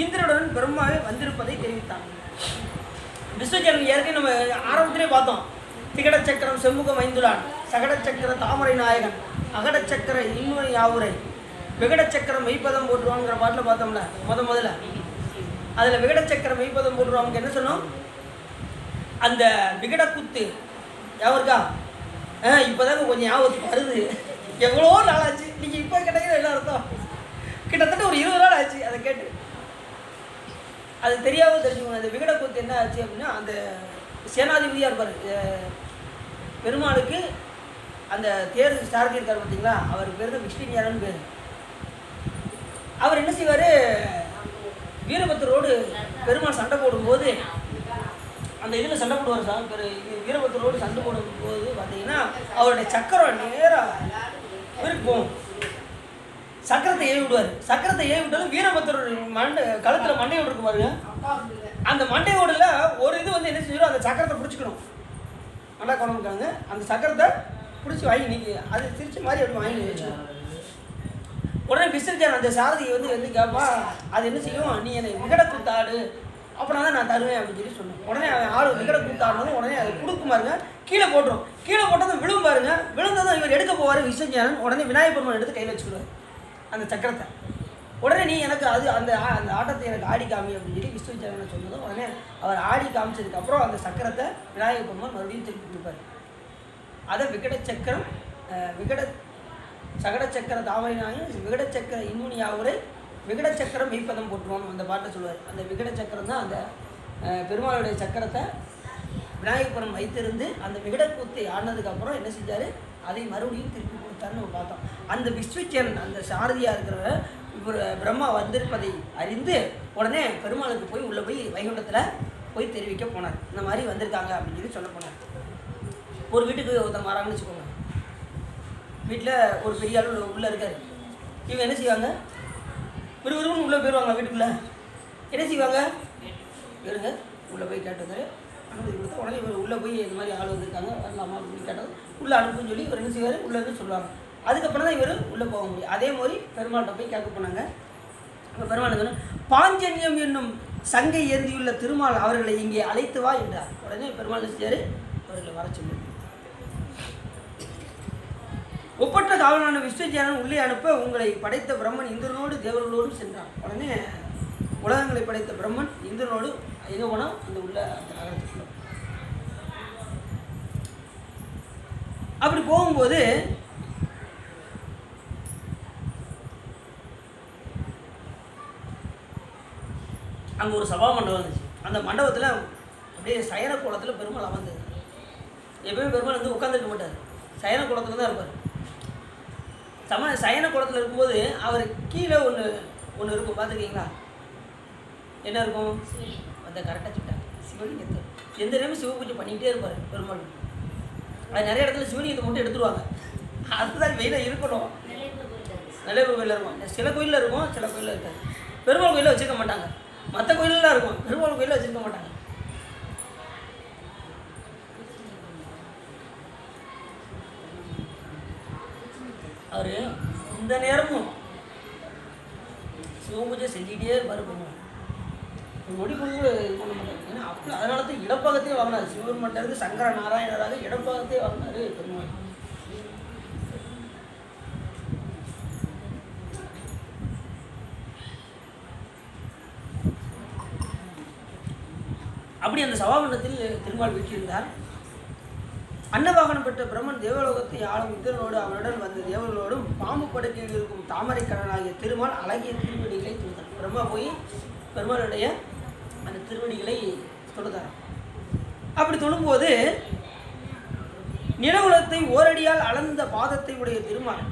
இந்திரனுடன் பிரம்மாவே வந்திருப்பதை தெரிவித்தான். விஸ்வஞ்சயனன் ஏற்கனவே நம்ம ஆரம்பத்திலே பார்த்தோம். திகட சக்கரம் செம்முகம் ஐந்துலான், சகட சக்கர தாமரை நாயகன், அகட சக்கர இன்னுரை யாவுரை, விகட சக்கரம் மெய்ப்பதம் போட்டுருவாங்கிற பாட்டில் பார்த்தோம்ல முதல்ல. அதில் விகட சக்கரம் மெய்ப்பதம் போட்டுருவாங்க என்ன சொன்னோம்? அந்த விகட குத்து யாருக்கா? இப்போதாங்க கொஞ்சம் ஞாபகத்துக்கு வருது. எவ்வளோ நாள் ஆச்சு. நீங்கள் இப்போ கேட்டீங்கன்னா என்ன அர்த்தம்? கிட்டத்தட்ட ஒரு 20 நாள் ஆச்சு அதை கேட்டு. அது தெரியாமல் தெரிஞ்சுக்கணும். அந்த விகடக்கூத்து என்ன ஆச்சு அப்படின்னா, அந்த சேனாதிபதியாக இருப்பார் பெருமாளுக்கு. அந்த தேர் சாரதி இருக்கார் பார்த்தீங்களா, அவர் பேர் தான் விஷ்ணுஞானன்னு பேர். அவர் என்ன செய்வார், வீரபத்திரோடு பெருமாள் சண்டை போடும்போது அந்த இதில் சண்டை போடுவார் சார். வீரபத்திரோடு சண்டை போடும்போது பார்த்தீங்கன்னா அவருடைய சக்கரம் நேராக இவருக்கு போகும். சக்கரத்தை ஏவி விடுவார். சக்கரத்தை ஏவி விட்டாலும் வீரபத்திரோட கழுத்தில் மண்டையோடு இருக்கு பாருங்க. அந்த மண்டையோடுல ஒரு இது வந்து என்ன செஞ்சிடும், அந்த சக்கரத்தை பிடிச்சிக்கணும். நல்லா கொண்டிருக்காங்க. அந்த சக்கரத்தை பிடிச்சி வாங்கி நீக்கி அது திருச்சி மாதிரி அப்படி வாங்கி வச்சுக்கணும். உடனே விசிறிச்சார் அந்த சாரதி வந்து கேட்பா, அது என்ன செய்யும், நீ என்னை விகட கூத்தாடு அப்படின்னா தான் நான் தருவேன் அப்படின்னு சொல்லி சொன்னேன். உடனே அவன் விகட கூத்தாடுனதும் உடனே அதை கொடுக்கும் பாருங்க, கீழே போட்டுரும். கீழே போட்டதும் விழும் பாருங்க. விழுந்ததும் இவர் எடுக்க போவார் விஸ்வஞானன். உடனே விநாயகர் பெருமான் எடுத்து கையில் வச்சுக்கிடுவார் அந்த சக்கரத்தை. உடனே நீ எனக்கு அது அந்த ஆட்டத்தை எனக்கு ஆடி காமி அப்படின்னு சொல்லி விஸ்வஞானன் சொன்னதும் உடனே அவர் ஆடி காமிச்சதுக்கப்புறம் அந்த சக்கரத்தை விநாயகர் பெருமான் மறுபடியும் திருப்பி கொடுப்பார். அதை விகட சக்கரம் சகட சக்கர தாமரைனாங்க விகட சக்கர இன்னுனியாவுரை விகட சக்கரம் மெய்ப்பதம் போட்டுருவோம் அந்த பாட்டை சொல்லுவார். அந்த விகட சக்கரம் தான் அந்த பெருமாளுடைய சக்கரத்தை விநாயகர் பெருமான் வைத்திருந்து அந்த விகட கூத்தை ஆடினதுக்கப்புறம் என்ன செஞ்சார், அதை மறுபடியும் திருப்பி கொடுத்தாருன்னு நம்ம பார்த்தோம். அந்த விஸ்வச்சேரன் அந்த சாரதியாக இருக்கிற இவர் பிரம்மா வந்திருப்பதை அறிந்து உடனே பெருமாளுக்கு போய் உள்ளே போய் வைகுண்டத்தில் போய் தெரிவிக்க போனார். இந்த மாதிரி வந்திருக்காங்க அப்படின்னு சொல்லி சொல்ல போனார். ஒரு வீட்டுக்கு ஒருத்தர் மாறாங்கன்னு வச்சுக்கோங்க. வீட்டில் ஒரு பெரிய ஆள் உள்ளே இருக்கார். இவங்க என்ன செய்வாங்க, விறுவிறுன்னு உள்ளே போயிடுவாங்க. வீட்டுக்குள்ளே என்ன செய்வாங்க, இருங்க உள்ளே போய் கேட்டது அனுமதி கொடுத்தா உடனே இவர் உள்ளே போய் இந்த மாதிரி ஆள் வந்திருக்காங்க வரலாமா அப்படின்னு கேட்டது உள்ளே அனுப்புன்னு சொல்லி இவர் என்ன செய்வார், உள்ளேருந்து சொல்லுவாங்க. அதுக்கப்புறம் தான் இவர் உள்ளே போக முடியும். அதே மாதிரி பெருமாள்கிட்ட போய் கேட்க போனாங்க. இப்போ பெருமாள் சொன்ன பாஞ்சன்யம் என்னும் சங்கை ஏந்தியுள்ள திருமால் அவர்களை இங்கே அழைத்து வா என்றார். உடனே பெருமாள் செய்யார், அவர்களை வர சொல்லி ஒப்பற்ற காவலான விஸ்வஜானன் உள்ளே அனுப்ப உங்களை படைத்த பிரம்மன் இந்திரனோடு தேவர்களோடும் சென்றான். உடனே உலகங்களை படைத்த பிரம்மன் இந்திரனோடு எங்கே போனால் அந்த உள்ள அந்த நகரத்துக்குள்ள. அப்படி போகும்போது அங்கே ஒரு சபா மண்டபம் இருந்துச்சு. அந்த மண்டபத்தில் அப்படியே சயன கோலத்தில் பெருமாள் அமர்ந்தது. எப்பயுமே பெருமாள் வந்து உட்காந்துருக்க மாட்டார், சயன கோலத்தில் தான் இருப்பார். சயன குளத்தில் இருக்கும்போது அவர் கீழே ஒன்று இருக்கும், பார்த்துருக்கீங்களா? என்ன இருக்கும், அந்த கரெக்டாக சொல்லிட்டாங்க சிவலிங்கத்தை. எந்த நேரமும் சிவ பூஜை பண்ணிக்கிட்டே இருப்பார் பெருமாள். அது நிறைய இடத்துல சிவலிங்கத்தை மட்டும் எடுத்துருவாங்க. அதுதான் வெயிலாக இருக்கணும். நிறைய கோயிலில் இருக்கும், சில கோயிலில் இருக்கும், சில கோயிலில் இருக்காது. பெருமாள் கோயிலில் வச்சுருக்க மாட்டாங்க, மற்ற கோயிலெலாம் இருக்கும், பெருமாள் கோயிலில் வச்சுருக்க மாட்டாங்க. அவர் இந்த நேரமும் சிவபூஜை செஞ்சுக்கிட்டே இருப்பார் பெருமாள். நொடி கொண்டு இது பண்ண மாட்டார். ஏன்னா அப்படி அதனால தான் இடப்பகத்தையே வாங்கினார். சிவன் மட்டருக்கு சங்கர நாராயணராக இடப்பகத்தையே வாங்கினார் பெருமாள். அப்படி அந்த சபாமண்டத்தில் திருமால் வீற்றிருந்தார். அன்னவாகனம் பெற்ற பிரம்மன் தேவலோகத்தை ஆளும் இந்திரனோடு அவனுடன் வந்த தேவர்களோடும் பாம்பு படுக்கையில் இருக்கும் தாமரை கடனாகிய திருமால் அழகிய திருவடிகளை தொழுதார். பிரம்மா போய் பெருமாளுடைய அந்த திருவடிகளை தொழுதார். அப்படி தொழும்போது நிலவுலகத்தை ஓரடியால் அளந்த பாதத்தை உடைய திருமால்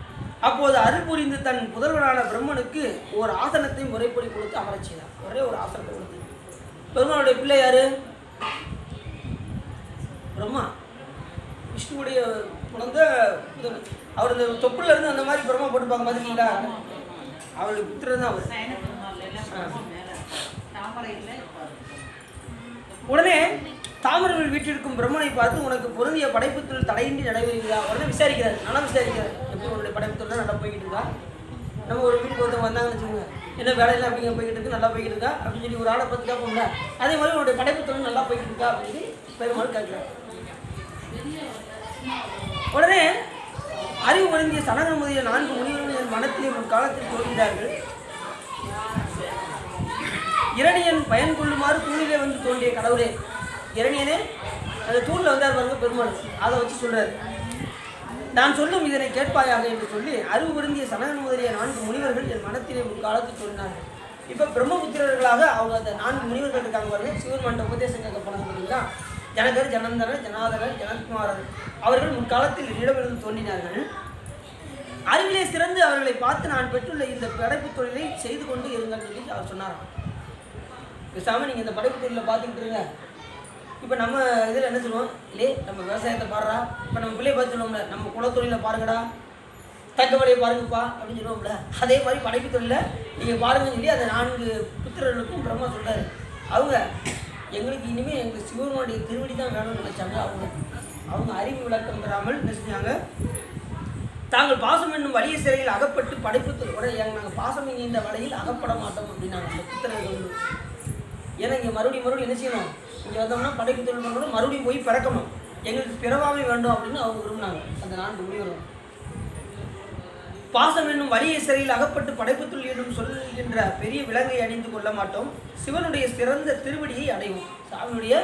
அப்போது அருள் புரிந்து தன் புதல்வனான பிரம்மனுக்கு ஒரு ஆசனத்தை முறைப்படி கொடுத்து அமரச் செய்தார். ஒரே ஒரு ஆசனத்தை கொடுத்து. பெருமாளுடைய பிள்ளை யாரு? பிரம்மா, விஷ்ணுவுடைய குழந்தை. அவர் இந்த தொப்புல இருந்து அந்த மாதிரி பிரம்மா போட்டுப்பாங்க பார்த்துக்கீங்களா? அவருடைய புத்திரன் தான் அவர். உடனே தாமரர்கள் வீட்டிற்கும் பிரம்மனை பார்த்து உனக்கு பொருந்திய படைப்பு தொழில் தடையின்றி நடைபெறுகிறா? உடனே விசாரிக்கிறார், நல்லா விசாரிக்கிறார். எப்படி உன்னுடைய படைப்பு தொழில் நல்லா போய்கிட்டு இருக்கா? நம்ம ஒரு வீட்டுக்கு ஒருத்தவங்க வந்தாங்கன்னு வச்சுக்கோங்க, என்ன வேலையெல்லாம் அப்படிங்க போய்கிட்டு இருக்கு, நல்லா போய்கிட்டு இருக்கா அப்படின்னு சொல்லி ஒரு ஆளை பார்த்து கேட்போம்ல, அதே மாதிரி உன்னுடைய படைப்பு தொழில் நல்லா போய்கிட்டு இருக்கா அப்படின்னு பெருமாள் கேட்கிறார். உடனே அறிவு பொருந்திய சனக முதலிய 4 முனிவர்கள் என் மனத்திலே முற்காலத்தில் தோன்றினார்கள். இரணியன் பயன் கொள்ளுமாறு தூணிலே வந்து தோன்றிய கடவுளே. இரணியனே அந்த தூணில் வந்தார் பாருங்க பெருமாள், அதை வச்சு சொல்றாரு. நான் சொல்லும் இதனை கேட்பாயாக என்று சொல்லி அறிவு பொருந்திய சனகன் முதலிய 4 முனிவர்கள் என் மனத்திலே முற்காலத்தில் சொன்னார்கள். இப்போ பிரம்மபுத்திரர்களாக அவங்க அந்த 4 முனிவர்கள் இருக்காங்க பாருங்க. சிவபெருமான் உபதேசம் கேட்க போனது பார்த்தீங்களா? ஜனகர், ஜனந்தரர், ஜனாதரர், ஜனத்குமாரர் அவர்கள் முற்காலத்தில் என்னிடமிருந்து தோன்றினார்கள். அறிவிலே சிறந்து அவர்களை பார்த்து நான் பெற்றுள்ள இந்த படைப்பு தொழிலை செய்து கொண்டு இருங்கள் சொல்லி அவர் சொன்னாராம். பேசாமல் நீங்கள் இந்த படைப்பு தொழிலை பார்த்துக்கிட்டு இருங்க. இப்போ நம்ம இதில் என்ன சொல்லுவோம், இல்லையே நம்ம விவசாயத்தை பாடுறா, இப்போ நம்ம பிள்ளைய பார்த்து சொல்லுவோம்ல, நம்ம குலத்தொழிலை பாருங்கடா, தக்கவலையை பாருங்கப்பா அப்படின்னு சொல்லுவோம்ல. அதே மாதிரி படைப்பு தொழிலை நீங்கள் பாருங்கன்னு சொல்லி அந்த 4 புத்திரர்களுக்கும் பிரம்மா சொல்கிறாரு. அவங்க எங்களுக்கு இனிமேல் எங்களுக்கு சிவனுடைய திருவடி தான் வேணும்னு நினச்சாங்க. அவங்க அறிவு விளக்கம் பெறாமல் என்ன செஞ்சாங்க, தாங்கள் பாசம் என்னும் வலிய சிறையில் அகப்பட்டு படைப்பு உடைய நாங்கள் பாசம் இந்த வலையில் அகப்பட மாட்டோம் அப்படின்னாங்க அந்த புத்திரர்கள். ஏன்னா இங்கே மறுபடியும் என்ன செய்யணும், இங்கே வந்தோம்னா படைப்பு தொழில் பண்ணணும், மறுபடியும் போய் பிறக்கணும், எங்களுக்கு பிறவாமை வேண்டும் அப்படின்னு அவங்க விரும்பினாங்க. அந்த 4 முனிவரும் பாசம் என்னும் வலிய சிறையில் அகப்பட்டு படைப்பு தொழில் என்னும் சொல்கின்ற பெரிய விலங்கை அணிந்து கொள்ள மாட்டோம், சிவனுடைய சிறந்த திருவடியை அடைவோம், சாமியுடைய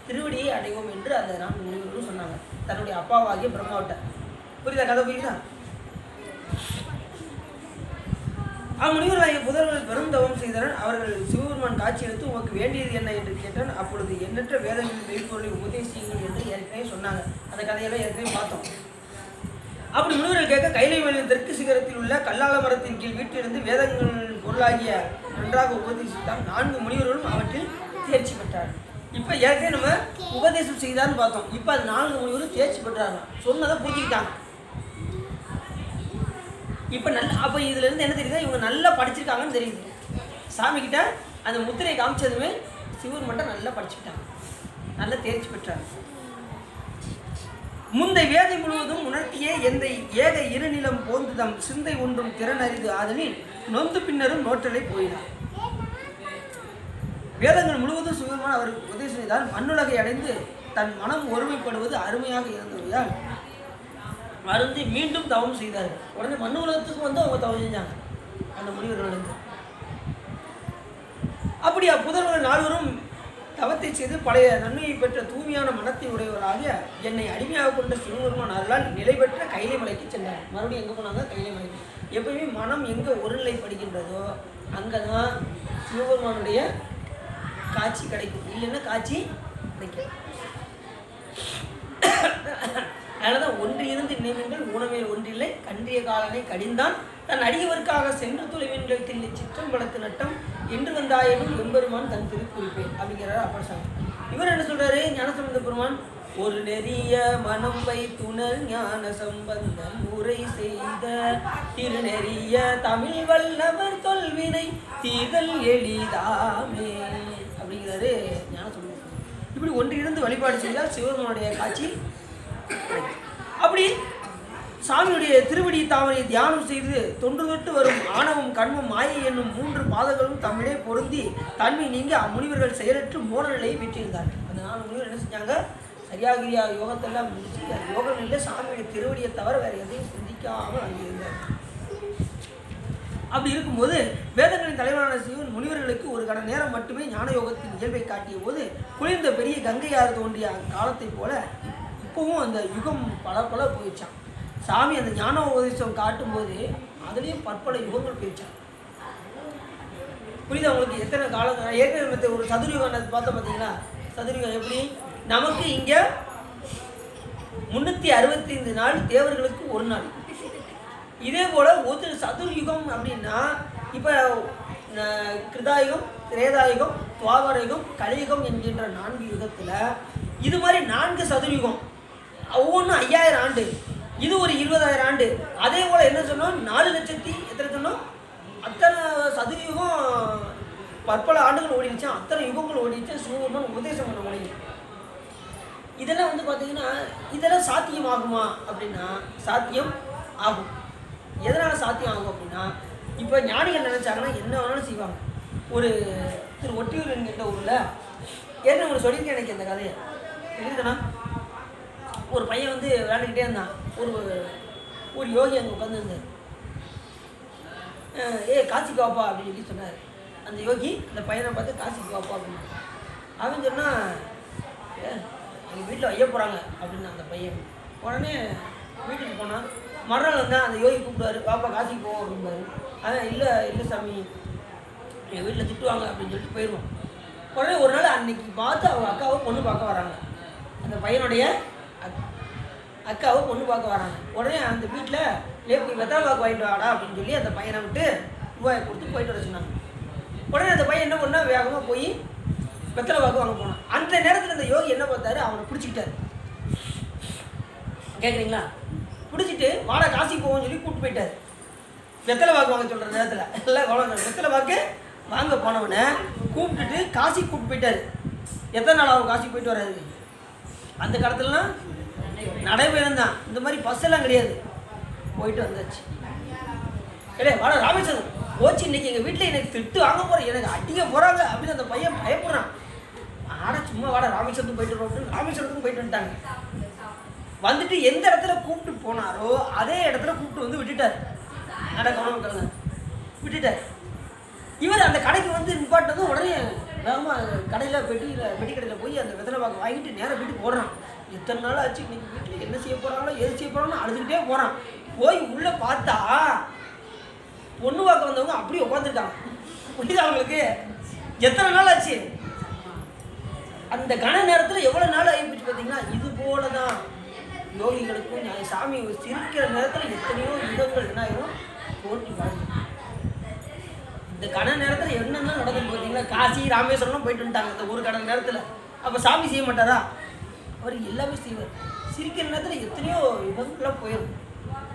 திருவடியை அடைவோம் என்று அந்த 4 முனிவர்களும் சொன்னாங்க தன்னுடைய அப்பாவாகிய பிரம்மாவிட்ட. புரியுதா கதை? புரியுதா? அம்முனிவர்களாகிய புதர்கள் பெரும் தவம் செய்தனர். அவர்கள் சிவபெருமான் காட்சி எடுத்து உமக்கு வேண்டியது என்ன என்று கேட்டான். அப்பொழுது எண்ணற்ற வேதங்களின் மெய்ப்பொருளை உபதேசியுங்கள் என்று ஏற்கனவே சொன்னாங்க. அந்த கதையெல்லாம் ஏற்கனவே பார்த்தோம். அப்படி முனிவர்கள் கேட்க கைலை மலையின் தெற்கு சிகரத்தில் உள்ள கல்லால மரத்தின் கீழ் வீட்டிலிருந்து வேதங்களின் பொருளாகிய நன்றாக உபதேசித்தார். 4 முனிவர்களும் அவற்றில் தேர்ச்சி பெற்றார். இப்போ ஏற்கனவே நம்ம உபதேசம் செய்தான்னு பார்த்தோம். இப்போ அது 4 முனிவரும் தேர்ச்சி பெற்றாங்க, சொன்னதை புரிஞ்சுக்கிட்டாங்க. இப்போ அப்போ இதுலேருந்து என்ன தெரியுது, இவங்க நல்லா படிச்சிருக்காங்கன்னு தெரியுது. சாமிக்கிட்ட அந்த முத்திரையை காமிச்சதுமே சிவர் மட்டும் நல்லா படிச்சுக்கிட்டாங்க, நல்லா தேர்ச்சி பெற்றாங்க. முந்தை வேதை முழுவதும் உணர்த்தியே எந்த ஏக இருநிலம் போந்துதம் சிந்தை ஒன்றும் திறன் அறிது ஆதலில் நொந்து பின்னரும் நோற்றலை போயினார். வேதங்கள் முழுவதும் சிவபெருமான் அவருக்கு உபதேசம் செய்தால் மண்ணுலகை அடைந்து தன் மனம் ஒருமைப்படுவது அருமையாக இருந்தவையால் அருந்தி மீண்டும் தவம் செய்தார்கள். உடனே மண்ணு உலகத்துக்கு வந்து அவங்க தவம் செஞ்சாங்க அந்த முனிவர்கள். அப்படி அப்புதல்வர்கள் 4 தவத்தை செய்து பழைய நன்மையை பெற்ற தூய்மையான மனத்தை உடையவராக என்னை அடிமையாக கொண்ட சிவபெருமான் அருளால் நிலை பெற்ற கைலை மலைக்கு சென்றார். மறுபடியும் எங்கே போனாங்க? கைலை மலைக்கு. எப்பயுமே மனம் எங்கே ஒருநிலைப்படுகின்றதோ அங்கே தான் சிவபெருமானுடைய காட்சி கிடைக்கும், இல்லைன்னா காட்சி கிடைக்கும். அதனால்தான் ஒன்றியிருந்து நினைவுங்கள் ஊனமேல் ஒன்றில்லை கன்றிய காலனை கடிந்தான் தன் அடியவருக்காக சென்று தொலைவீன்கள் தில்லை சிற்றம்பலத்து நட்டம் என்று வந்தாயனும் எம்பெருமான் தன் திருக்குறிப்பேன் அப்படிங்கிறார் அப்பர் சாமி. இவர் என்ன சொல்றாரு ஞானசம்பந்த பெருமான்? ஒரு நெறிய மனம் வைத்துணர் ஞான சம்பந்தன் உரை செய்த திருநெறிய தமிழ் வல்லவர் தொல்வினை தீதல் எளிதாமே அப்படிங்கிறாரு ஞானசம்பந்த. இப்படி ஒன்றிலிருந்து வழிபாடு செய்தால் சிவபெருமானுடைய காட்சி. அப்படி சாமியுடைய திருவடி தாமரை தியானம் செய்து தொன்று தொட்டு வரும் ஆணவம் கண்மம் மாயை என்னும் 3 பாதங்களும் தமிழே பொருந்தி தன்மை நீங்கி அம்முனிவர்கள் செயலற்று மோன நிலையை பெற்றிருந்தார்கள். அந்த 4 முனிவர் என்ன செஞ்சாங்க? சரியாகிரியா யோகத்தெல்லாம் முடிச்சு யோக நிலையில் சாமியுடைய திருவடியை தவிர வேறு எதையும் சிந்திக்காமல் அங்கே இருந்தார். அப்படி இருக்கும்போது வேதங்களின் தலைவரான சிவன் முனிவர்களுக்கு ஒரு கண நேரம் மட்டுமே ஞான யோகத்தின் இயல்பை காட்டிய போது குளிர்ந்த பெரிய கங்கையாறு தோன்றிய காலத்தை போல இப்பவும் அந்த யுகம் பல போயிடுச்சான். சாமி அந்த ஞான உபதேசம் காட்டும்போது அதுலேயும் பற்பல யுகங்கள் போயிடுச்சான். புரியுது அவங்களுக்கு? எத்தனை காலம் ஏற்கனவே ஒரு சதுர்யுகம் பார்த்தோம் பார்த்தீங்களா? சதுர்யுகம் எப்படி நமக்கு இங்கே 365 நாள், தேவர்களுக்கு 1 நாள். இதே போல் ஒரு சதுர்யுகம் அப்படின்னா இப்போ கிருதாயுகம், திரேதாயுகம், துவாபரயுகம், கலியுகம் என்கின்ற 4 யுகத்தில் இது மாதிரி 4 சதுர்யுகம், ஒவ்வொன்றும் 5000 ஆண்டு, இது ஒரு 20000 ஆண்டு. அதே போல் என்ன சொன்னோம்? 4 லட்சத்தி எத்தனை சொன்னோம்? அத்தனை சதுர்யுகம் பற்பல ஆண்டுகள் ஓடிடுச்சு, அத்தனை யுகங்கள் ஓடிடுச்சு. சிவபெருமான் உபதேசம் பண்ண முடியும். இதெல்லாம் வந்து பார்த்தீங்கன்னா இதெல்லாம் சாத்தியம் ஆகுமா அப்படின்னா சாத்தியம் ஆகும். எதனால் சாத்தியம் ஆகும் அப்படின்னா இப்போ ஞானிகள் நினச்சாங்கன்னா என்ன வேணாலும் செய்வாங்க. ஒரு திரு ஒட்டியூர் என்கின்ற ஊரில் ஏற்கனவே உங்களுக்கு சொல்லியிருக்கேன் எனக்கு இந்த கதையை தெரியுதுண்ணா. ஒரு பையன் வந்து விளையாண்டுக்கிட்டே இருந்தான். ஒரு யோகி அங்கே உட்காந்துருந்தார். காசிக்கு வாப்பா அப்படின்னு சொல்லி சொன்னார். அந்த யோகி அந்த பையனை பார்த்து காசிக்கு வாப்பா அப்படின்னு அவன் சொன்னால் எங்கள் வீட்டில் வைய போகிறாங்க அப்படின்னு அந்த பையன். உடனே வீட்டுக்கு போனால் மறுநாள் வந்தால் அந்த யோகி கூப்பிடுவார், பாப்பா காசிக்கு போவோம் அப்படிம்பாரு. இல்லை இல்லை சாமி எங்கள் வீட்டில் திட்டுவாங்க அப்படின்னு சொல்லிட்டு போயிடுவோம். உடனே ஒரு நாள் அன்னைக்கு பார்த்து அவங்க அக்காவை பொண்ணு பார்க்க வராங்க. அந்த பையனுடைய அக்காவை பொண்ணு பார்க்க வராங்க. உடனே அந்த வீட்டில் லேப்பி வெத்தலை பாக்கு வாங்கிட்டு வாடா அப்படின்னு சொல்லி அந்த பையனை விட்டு ரூபாயை கொடுத்து போயிட்டு வர சொன்னாங்க. உடனே அந்த பையன் என்ன பண்ணால் வேகமாக போய் வெத்தலை பாக்கு வாங்க போனான். அந்த நேரத்தில் அந்த யோகி என்ன பார்த்தாரு, அவனை பிடிச்சிக்கிட்டாரு. கேட்குறீங்களா? பிடிச்சிட்டு வாடா காசிக்கு போவோம்னு சொல்லி கூப்பிட்டு போயிட்டார். வெத்தலை பாக்கு வாங்க சொல்கிற நேரத்தில் எல்லாம் வெத்தலை பாக்கு வாங்க போனவனை கூப்பிட்டுட்டு காசிக்கு கூப்பிட்டு போயிட்டார். எத்தனை நாள் அவன் காசிக்கு போயிட்டு வராது? அந்த காலத்துலலாம் நடைபெறும் தான், இந்த மாதிரி பஸ்ஸெல்லாம் கிடையாது. போயிட்டு வந்தாச்சு. இல்லை வாடா ராமேஸ்வரம் போச்சு, இன்னைக்கு எங்கள் வீட்டில் எனக்கு திட்டு வாங்க போகிறேன், எனக்கு அடிக்க போகிறாங்க அப்படின்னு அந்த பையன் பயப்படுறான். ஆடா சும்மா வாடா ராமேஸ்வரத்துக்கு போயிட்டு வரோம். ராமேஸ்வரத்துக்கு போயிட்டு வந்துட்டாங்க. வந்துட்டு எந்த இடத்துல கூப்பிட்டு போனாரோ அதே இடத்துல கூப்பிட்டு வந்து விட்டுட்டார். கவனம் விட்டுட்டார். இவர் அந்த கடைக்கு வந்து நிப்பாட்டதும் உடனே வேகமாக கடையில் பெட்டி கடையில் போய் அந்த வெத்தலை பாக்கு வாங்கிட்டு நேராக வீட்டுக்கு போடுறான். எத்தனை நாள் ஆச்சு, இன்னைக்கு வீட்டில் என்ன செய்ய போகிறாங்களோ எது செய்ய போகிறாங்களோ அழுதுகிட்டே போகிறான். போய் உள்ளே பார்த்தா பொண்ணு பார்க்க வந்தவங்க அப்படியே உட்காந்துருக்காங்க. புரியுது அவங்களுக்கு? எத்தனை நாள் ஆச்சு? அந்த கன நேரத்தில் எவ்வளோ நாள் ஆகிப்போச்சு பார்த்தீங்கன்னா. இது போல தான் யோகிகளுக்கும் சாமி சிரிக்கிற நேரத்தில் எத்தனையோ யுகங்கள் என்ன ஆயிரும் போட்டி வாழ்ந்து. இந்த கன நேரத்தில் என்னென்ன நடக்குது பார்த்தீங்கன்னா. காசி ராமேஸ்வரம் போயிட்டு வந்துட்டாங்க இந்த ஒரு கன நேரத்தில். அப்போ சாமி செய்ய மாட்டாரா? அவர் எல்லாமே செய்வார். சிரிக்கிற நேரத்தில் எத்தனையோ யுகங்கள்லாம் போயிடும்.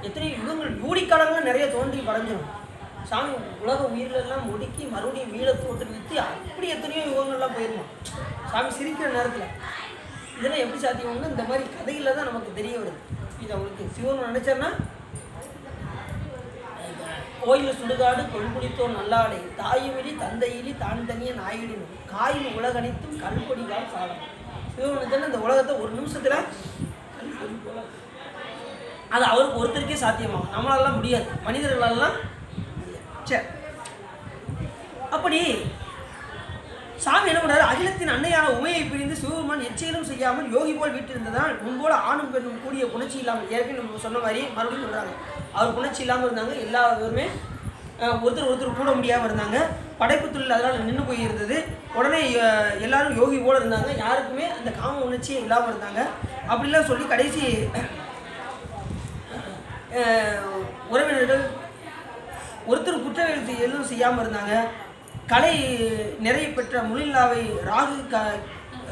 எத்தனையோ யுகங்கள் யூடிக்காலங்கள்லாம் நிறைய தோன்றி படைஞ்சிடும். சாமி உலக உயிரிலெல்லாம் ஒடுக்கி மறுபடியும் வீழ தோற்றுவித்து அப்படி எத்தனையோ யுகங்கள்லாம் போயிடுமா சாமி சிரிக்கிற நேரத்தில். இதெல்லாம் எப்படி சாத்தியம்னா இந்த மாதிரி கதையில் தான் நமக்கு தெரிய வருது. இது அவங்களுக்கு சிவன் நினைச்சேன்னா கோயில் சுடுகாடு கொள்குடித்தோர் நல்லாடை தாயுமிலி தந்தையிலி தான் தனிய நாயிடினும் காயில் உலகனைத்தும் கல்பொடிகால் சாலம். சிவன் நினைச்சேன்னா இந்த உலகத்தை ஒரு நிமிஷத்தில் கல்பொடி போல அது அவருக்கு ஒருத்தருக்கே சாத்தியமாகும். நம்மளாலாம் முடியாது, மனிதர்களெல்லாம் சரி. அப்படி சாமி என்ன பண்ணாரு, அகிலத்தின் அன்னையான உமையை பிரிந்து சிவபெருமான் எச்சையிலும் செய்யாமல் யோகி போல் வீட்டிருந்ததால் முன்போல ஆணும் பெண்ணும் கூடிய புணர்ச்சி இல்லாமல், ஏற்கனவே நம்ம சொன்ன மாதிரி மறுபடியும் சொல்கிறாங்க, அவர் புணர்ச்சி இல்லாமல் இருந்தாங்க. எல்லாருமே ஒருத்தர் கூட முடியாமல் இருந்தாங்க. படைப்பு தொழில் அதனால் நின்று போயிருந்தது. உடனே எல்லாரும் யோகி போல் இருந்தாங்க. யாருக்குமே அந்த காம உணர்ச்சியே இல்லாமல் இருந்தாங்க. அப்படிலாம் சொல்லி கடைசி உறவினர்கள் ஒருத்தர் குற்றவியல் எதுவும் செய்யாமல் இருந்தாங்க. கலை நிறைய பெற்ற முனிலாவை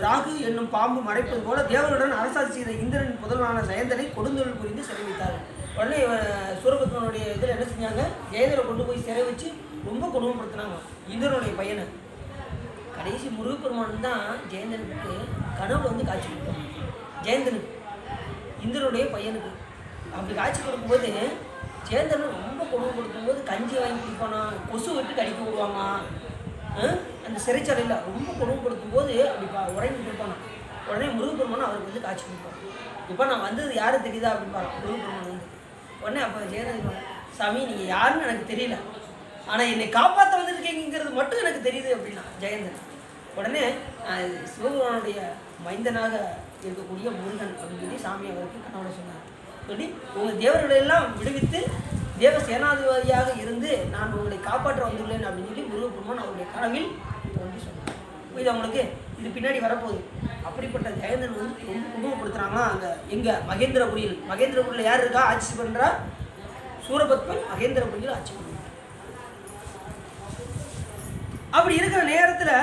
ராகு என்னும் பாம்பு மறைப்பது போல தேவருடன் அரசாட்சி செய்த இந்திரன் புதல்வனான ஜெயந்தனை கொடுந்தொழில் புரிந்து சிறை வைத்தார். உடனே சூரபத்மனுடைய இதில் என்ன செஞ்சாங்க, ஜெயந்தனை கொண்டு போய் சிறை வச்சு ரொம்ப கொடுமைப்படுத்தினாங்க இந்திரனுடைய பையனை. கடைசி முருகப்பெருமான் தான் ஜெயந்தனுக்கு கனவுல வந்து காட்சி கொடுத்தாங்க. ஜெயந்தனுக்கு இந்திரனுடைய பையனுக்கு அப்படி காட்சி கொடுக்கும்போது ஜெயந்தனை ரொம்ப கொடுமைப்படுத்தும் போது கஞ்சி வாங்கி குடிப்பானா, கொசு விட்டு கடிக்க விடுவாங்க. அந்த சிறைச்சாலையில் ரொம்ப கொடுமைப்படுத்தும் போது அப்படி உறங்கி கொடுப்பானா. உடனே முருகப்பெருமான் அவருக்கு வந்து காட்சி கொடுப்பான். இப்போ நான் வந்தது யாரும் தெரியுதா அப்படின்னு பாருங்க முருகப்பெருமான் வந்து. உடனே அப்போ ஜெயந்தன், சாமி நீங்கள் யாருன்னு எனக்கு தெரியல, ஆனால் என்னை காப்பாற்ற வந்திருக்கீங்கிறது மட்டும் எனக்கு தெரியுது அப்படின்னா ஜெயந்தன். உடனே சிவபெருமானுடைய மைந்தனாக இருக்கக்கூடிய முருகன் அப்படின்னு சொல்லி சாமி அவருக்கு கனவுல சொன்னார். சொல்லி உங்கள் தேவர்களெல்லாம் விடுவித்து தேவ சேனாதிபதியாக இருந்து நான் உங்களை காப்பாற்ற வந்துள்ளேன் அப்படின்னு சொல்லி முருகப்பெருமான் அவருடைய கனவில் தோன்றி சொன்னார். இது அவங்களுக்கு இது பின்னாடி வரப்போகுது. அப்படிப்பட்ட ஜெயந்தன் வந்து ரொம்ப குடும்பப்படுத்துகிறாங்கன்னா அங்கே எங்கள் மகேந்திரபுரியில் யார் இருக்கா ஆட்சி பண்ணுறா? சூரபத்மன் மகேந்திரபுரியில் ஆட்சி பண்ணுறார். அப்படி இருக்கிற நேரத்தில்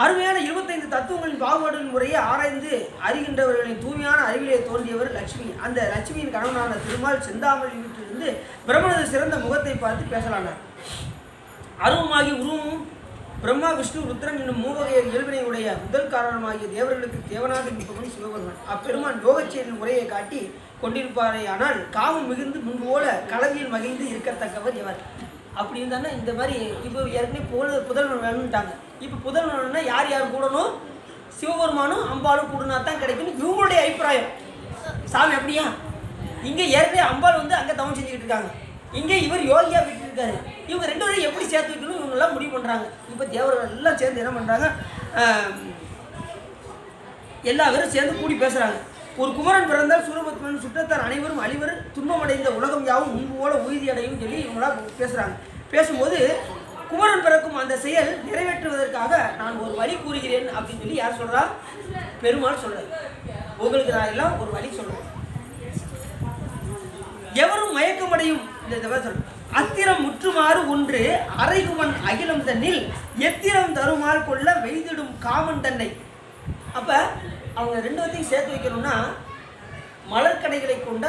அருமையான 25 தத்துவங்களின் பாகுபாடுகளின் முறையை ஆராய்ந்து அறிகின்றவர்களின் தூய்மையான அறிவிலே தோன்றியவர் லட்சுமி. அந்த லட்சுமியின் கணவனான திருமால் செந்தாமரை வீட்டிலிருந்து பிரம்மனது சிறந்த முகத்தை பார்த்து பேசலானார். அருவமாகி உருவமும் பிரம்மா விஷ்ணு ருத்ரன் என்னும் மூவகை இயல்பினையுடைய முதல் காரணமாகிய தேவர்களுக்கு தேவனாக இருப்பவன் சிவபெருமான். அப்பெருமான் யோகச்செயலின் முறையை காட்டி கொண்டிருப்பாரே, ஆனால் காமம் மிகுந்து முன்பு போல கலவியில் மகிழ்ந்து இருக்கத்தக்கவர் எவர் அப்படின்னு தானே. இந்த மாதிரி இப்போ ஏற்கனவே புதல்வன் வேணும்ட்டாங்க. இப்போ புதல்வன்னா யார் யார் கூடணும்? சிவபெருமானும் அம்பாலும் கூடனா தான் கிடைக்குன்னு இவங்களுடைய அபிப்பிராயம். சாமி அப்படியா? இங்கே ஏற்கனவே அம்பாள் வந்து அங்கே தவம் செஞ்சுக்கிட்டு இருக்காங்க, இங்கே இவர் யோகியாக விட்டு இருக்காரு. இவங்க ரெண்டு பேரும் எப்படி சேர்த்து வைக்கணும் இவங்கெல்லாம் முடிவு பண்ணுறாங்க. இப்போ தேவர்கள் எல்லாம் சேர்ந்து என்ன பண்ணுறாங்க, எல்லா பேரும் சேர்ந்து கூடி பேசுகிறாங்க. ஒரு குமரன் பிறந்தால் சூரபத்மன் சுற்றத்தார் அனைவரும் அழிவர் துன்பமடைந்த உலகம் யாவும் முன்பு போல உறுதி அடையும் சொல்லி இவங்களா பேசுகிறாங்க. பேசும்போது குமரன் பிறக்கும் அந்த செயல் நிறைவேற்றுவதற்காக நான் ஒரு வழி கூறுகிறேன் அப்படின்னு சொல்லி யார் சொல்கிறா? பெருமாள் சொல்கிறார். உங்களுக்கு நான் எல்லாம் ஒரு வழி சொல்கிறேன். எவரும் மயக்கமடையும் அத்திரம் முற்றுமாறு ஒன்று அரைகுமன் அகிலம் தன்னில் எத்திரம் தருமால் கொள்ள வெய்திடும் காமன் தன்னை. அப்போ அவங்க ரெண்டு வத்தையும் சேர்த்து வைக்கணும்னா மலர்கடைகளை கொண்ட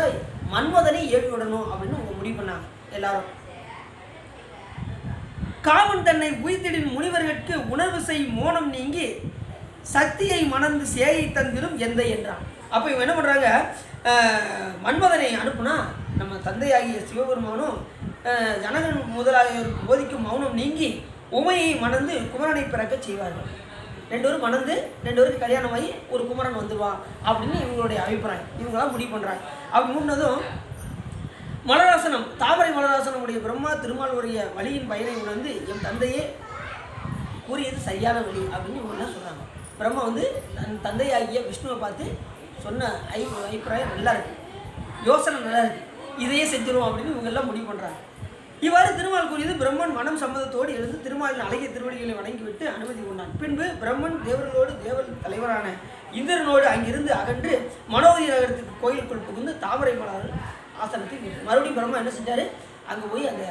மன்மதனை ஏவி விடணும் அப்படின்னு அவங்க முடிவு பண்ணாங்க எல்லாரும். காமன் தன்னை உய்திடின் முனிவர்களுக்கு உணர்வு செய் மோனம் நீங்கி சக்தியை மணந்து சேயை தந்திரும் எந்த என்றான். அப்போ இவங்க என்ன பண்ணுறாங்க? மன்மதனை அனுப்புனா நம்ம தந்தையாகிய சிவபெருமானும் ஜனகன் முதலாளியருக்கு போதிக்கும் மௌனம் நீங்கி உமையை மணந்து குமரனை பிறக்க செய்வார்கள். ரெண்டு பேரும் மணந்து ரெண்டு பேருக்கு கல்யாணமாகி ஒரு குமரன் வந்துடுவான் அப்படின்னு இவங்களுடைய அபிப்பிராயம். இவங்களாம் முடிவு பண்ணுறாங்க. அப்படி முன்னதும் மலராசனம் தாமரை மலராசனமுடைய பிரம்மா திருமாலுடைய வழியின் பயனை உணர்ந்து என் தந்தையே கூறியது சரியான வழி அப்படின்னு இவங்க என்ன சொல்கிறாங்க. பிரம்மா வந்து தன் தந்தையாகிய விஷ்ணுவை பார்த்து சொன்ன அபிப்பிராயம் நல்லா இருக்குது, யோசனை நல்லா இருக்குது, இதையே செஞ்சிடும் அப்படின்னு இவங்கெல்லாம் முடிவு பண்ணுறாங்க. இவ்வாறு திருமால் கூறியது பிரம்மன் மனம் சம்மதத்தோடு எழுந்து திருமாலின் அழகிய திருவடிகளை வணங்கிவிட்டு அனுமதி கொண்டான். பின்பு பிரம்மன் தேவர்களோடு தேவர் தலைவரான இந்திரனோடு அங்கிருந்து அகன்று மனோதி நகரத்துக்கு கோயிலுக்குள் புகுந்து தாமரை மலர் ஆசனத்தில் மறுபடியும் பிரம்மா என்ன செஞ்சார்? அங்கே போய் அந்த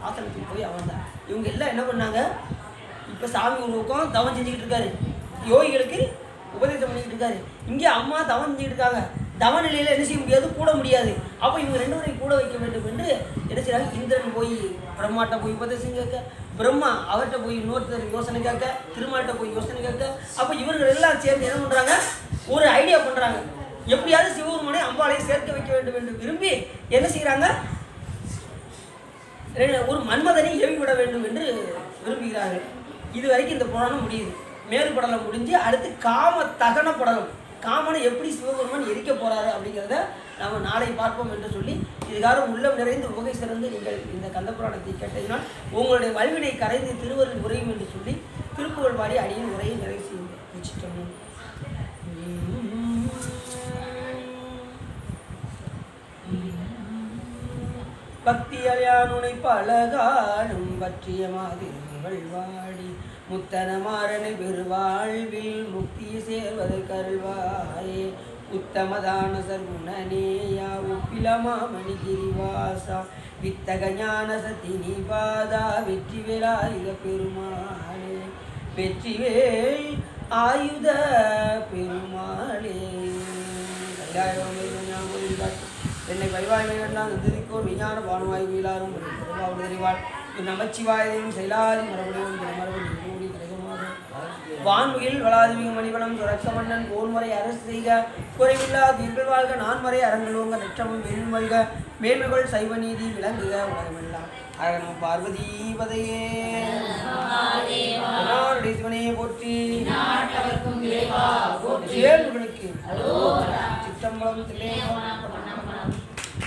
ஆசனத்துக்கு போய் அமர்ந்தார். இவங்க எல்லாம் என்ன பண்ணாங்க? இப்போ சாமி உருவக்கம் தவம் செஞ்சுக்கிட்டு இருக்காரு, யோகிகளுக்கு உபதேசம் பண்ணிக்கிட்டு இருக்காரு. இங்கே அம்மா தவம் செஞ்சுக்கிட்டு இருக்காங்க. தவ நிலையில் என்ன செய்ய முடியாது, கூட முடியாது. அப்போ இவங்க ரெண்டு பேரையும் கூட வைக்க வேண்டும் என்று என்ன செய்கிறாங்க? இந்திரன் போய் பிரம்மாட்ட போய் உபதேசம் கேட்க, பிரம்மா அவர்கிட்ட போய் இன்னொருத்தர் யோசனை கேட்க, திருமால்கிட்ட போய் யோசனை கேட்க. அப்போ இவர்கள் எல்லாம் சேர்ந்து என்ன பண்ணுறாங்க? ஒரு ஐடியா பண்ணுறாங்க. எப்படியாவது சிவபெருமானை அம்பாளையை சேர்க்க வைக்க வேண்டும் என்று விரும்பி என்ன செய்கிறாங்க? ஒரு மன்மதனை ஏவிவிட வேண்டும் என்று விரும்புகிறார்கள். இது வரைக்கும் இந்த புராணம் முடியுது. மேறு படலம் முடிஞ்சு அடுத்து காம தகன படலம். காமனை எப்படி சிவபெருமான் எரிக்க போறாரு அப்படிங்கிறத நாம் நாளை பார்ப்போம் என்று சொல்லி இதுகாரம் உள்ளம் நிறைந்து உவகை சிறந்து நீங்கள் இந்த கந்தபுராணத்தை கேட்டதினால் உங்களுடைய வல்வினை கரைந்து திருவருள் உரையும் என்று சொல்லி திருப்புகழ் பாடி அடியின் உரையை நிறைவு செய்து பக்தியானுனை பலகாலும் பற்றிய மாதிரிகள் வாடி முத்தனமாறனை பெருவாழ்வில் முக்தி சேர்வது கருள்வாயே உத்தமதான சர்குணனேயா உப்பிலமாமணி கிரிவாசா வித்தக ஞான சத்தினி பாதா வெற்றிவேலாயுத பெருமாளே வெற்றிவேல் ஆயுத பெருமாளே. என்னை பரிவாய்மை வேண்டாம் நந்திரிக்கோர் விஞ்ஞான பானுவாய் வீழாரும் தெரிவாள் நமச்சிவாயும் செயலாதி மரபுடையும் மரபு வான்முகில் வளாதிமிக மணிவனம் சுரக்க மன்னன் போன்முறை அரசு செய்க குறைவில்லா தீர்கள் வாழ்க நான்மறை அரங்கலோங்க நெற்றமும் வெண்மல்க மேன்மைகள் சைவ நீதி விளங்குக உலகமெல்லாம் அரகணம் பார்வதி பதையே சிவனையே போற்றி சிற்றம்பலம் தில்லை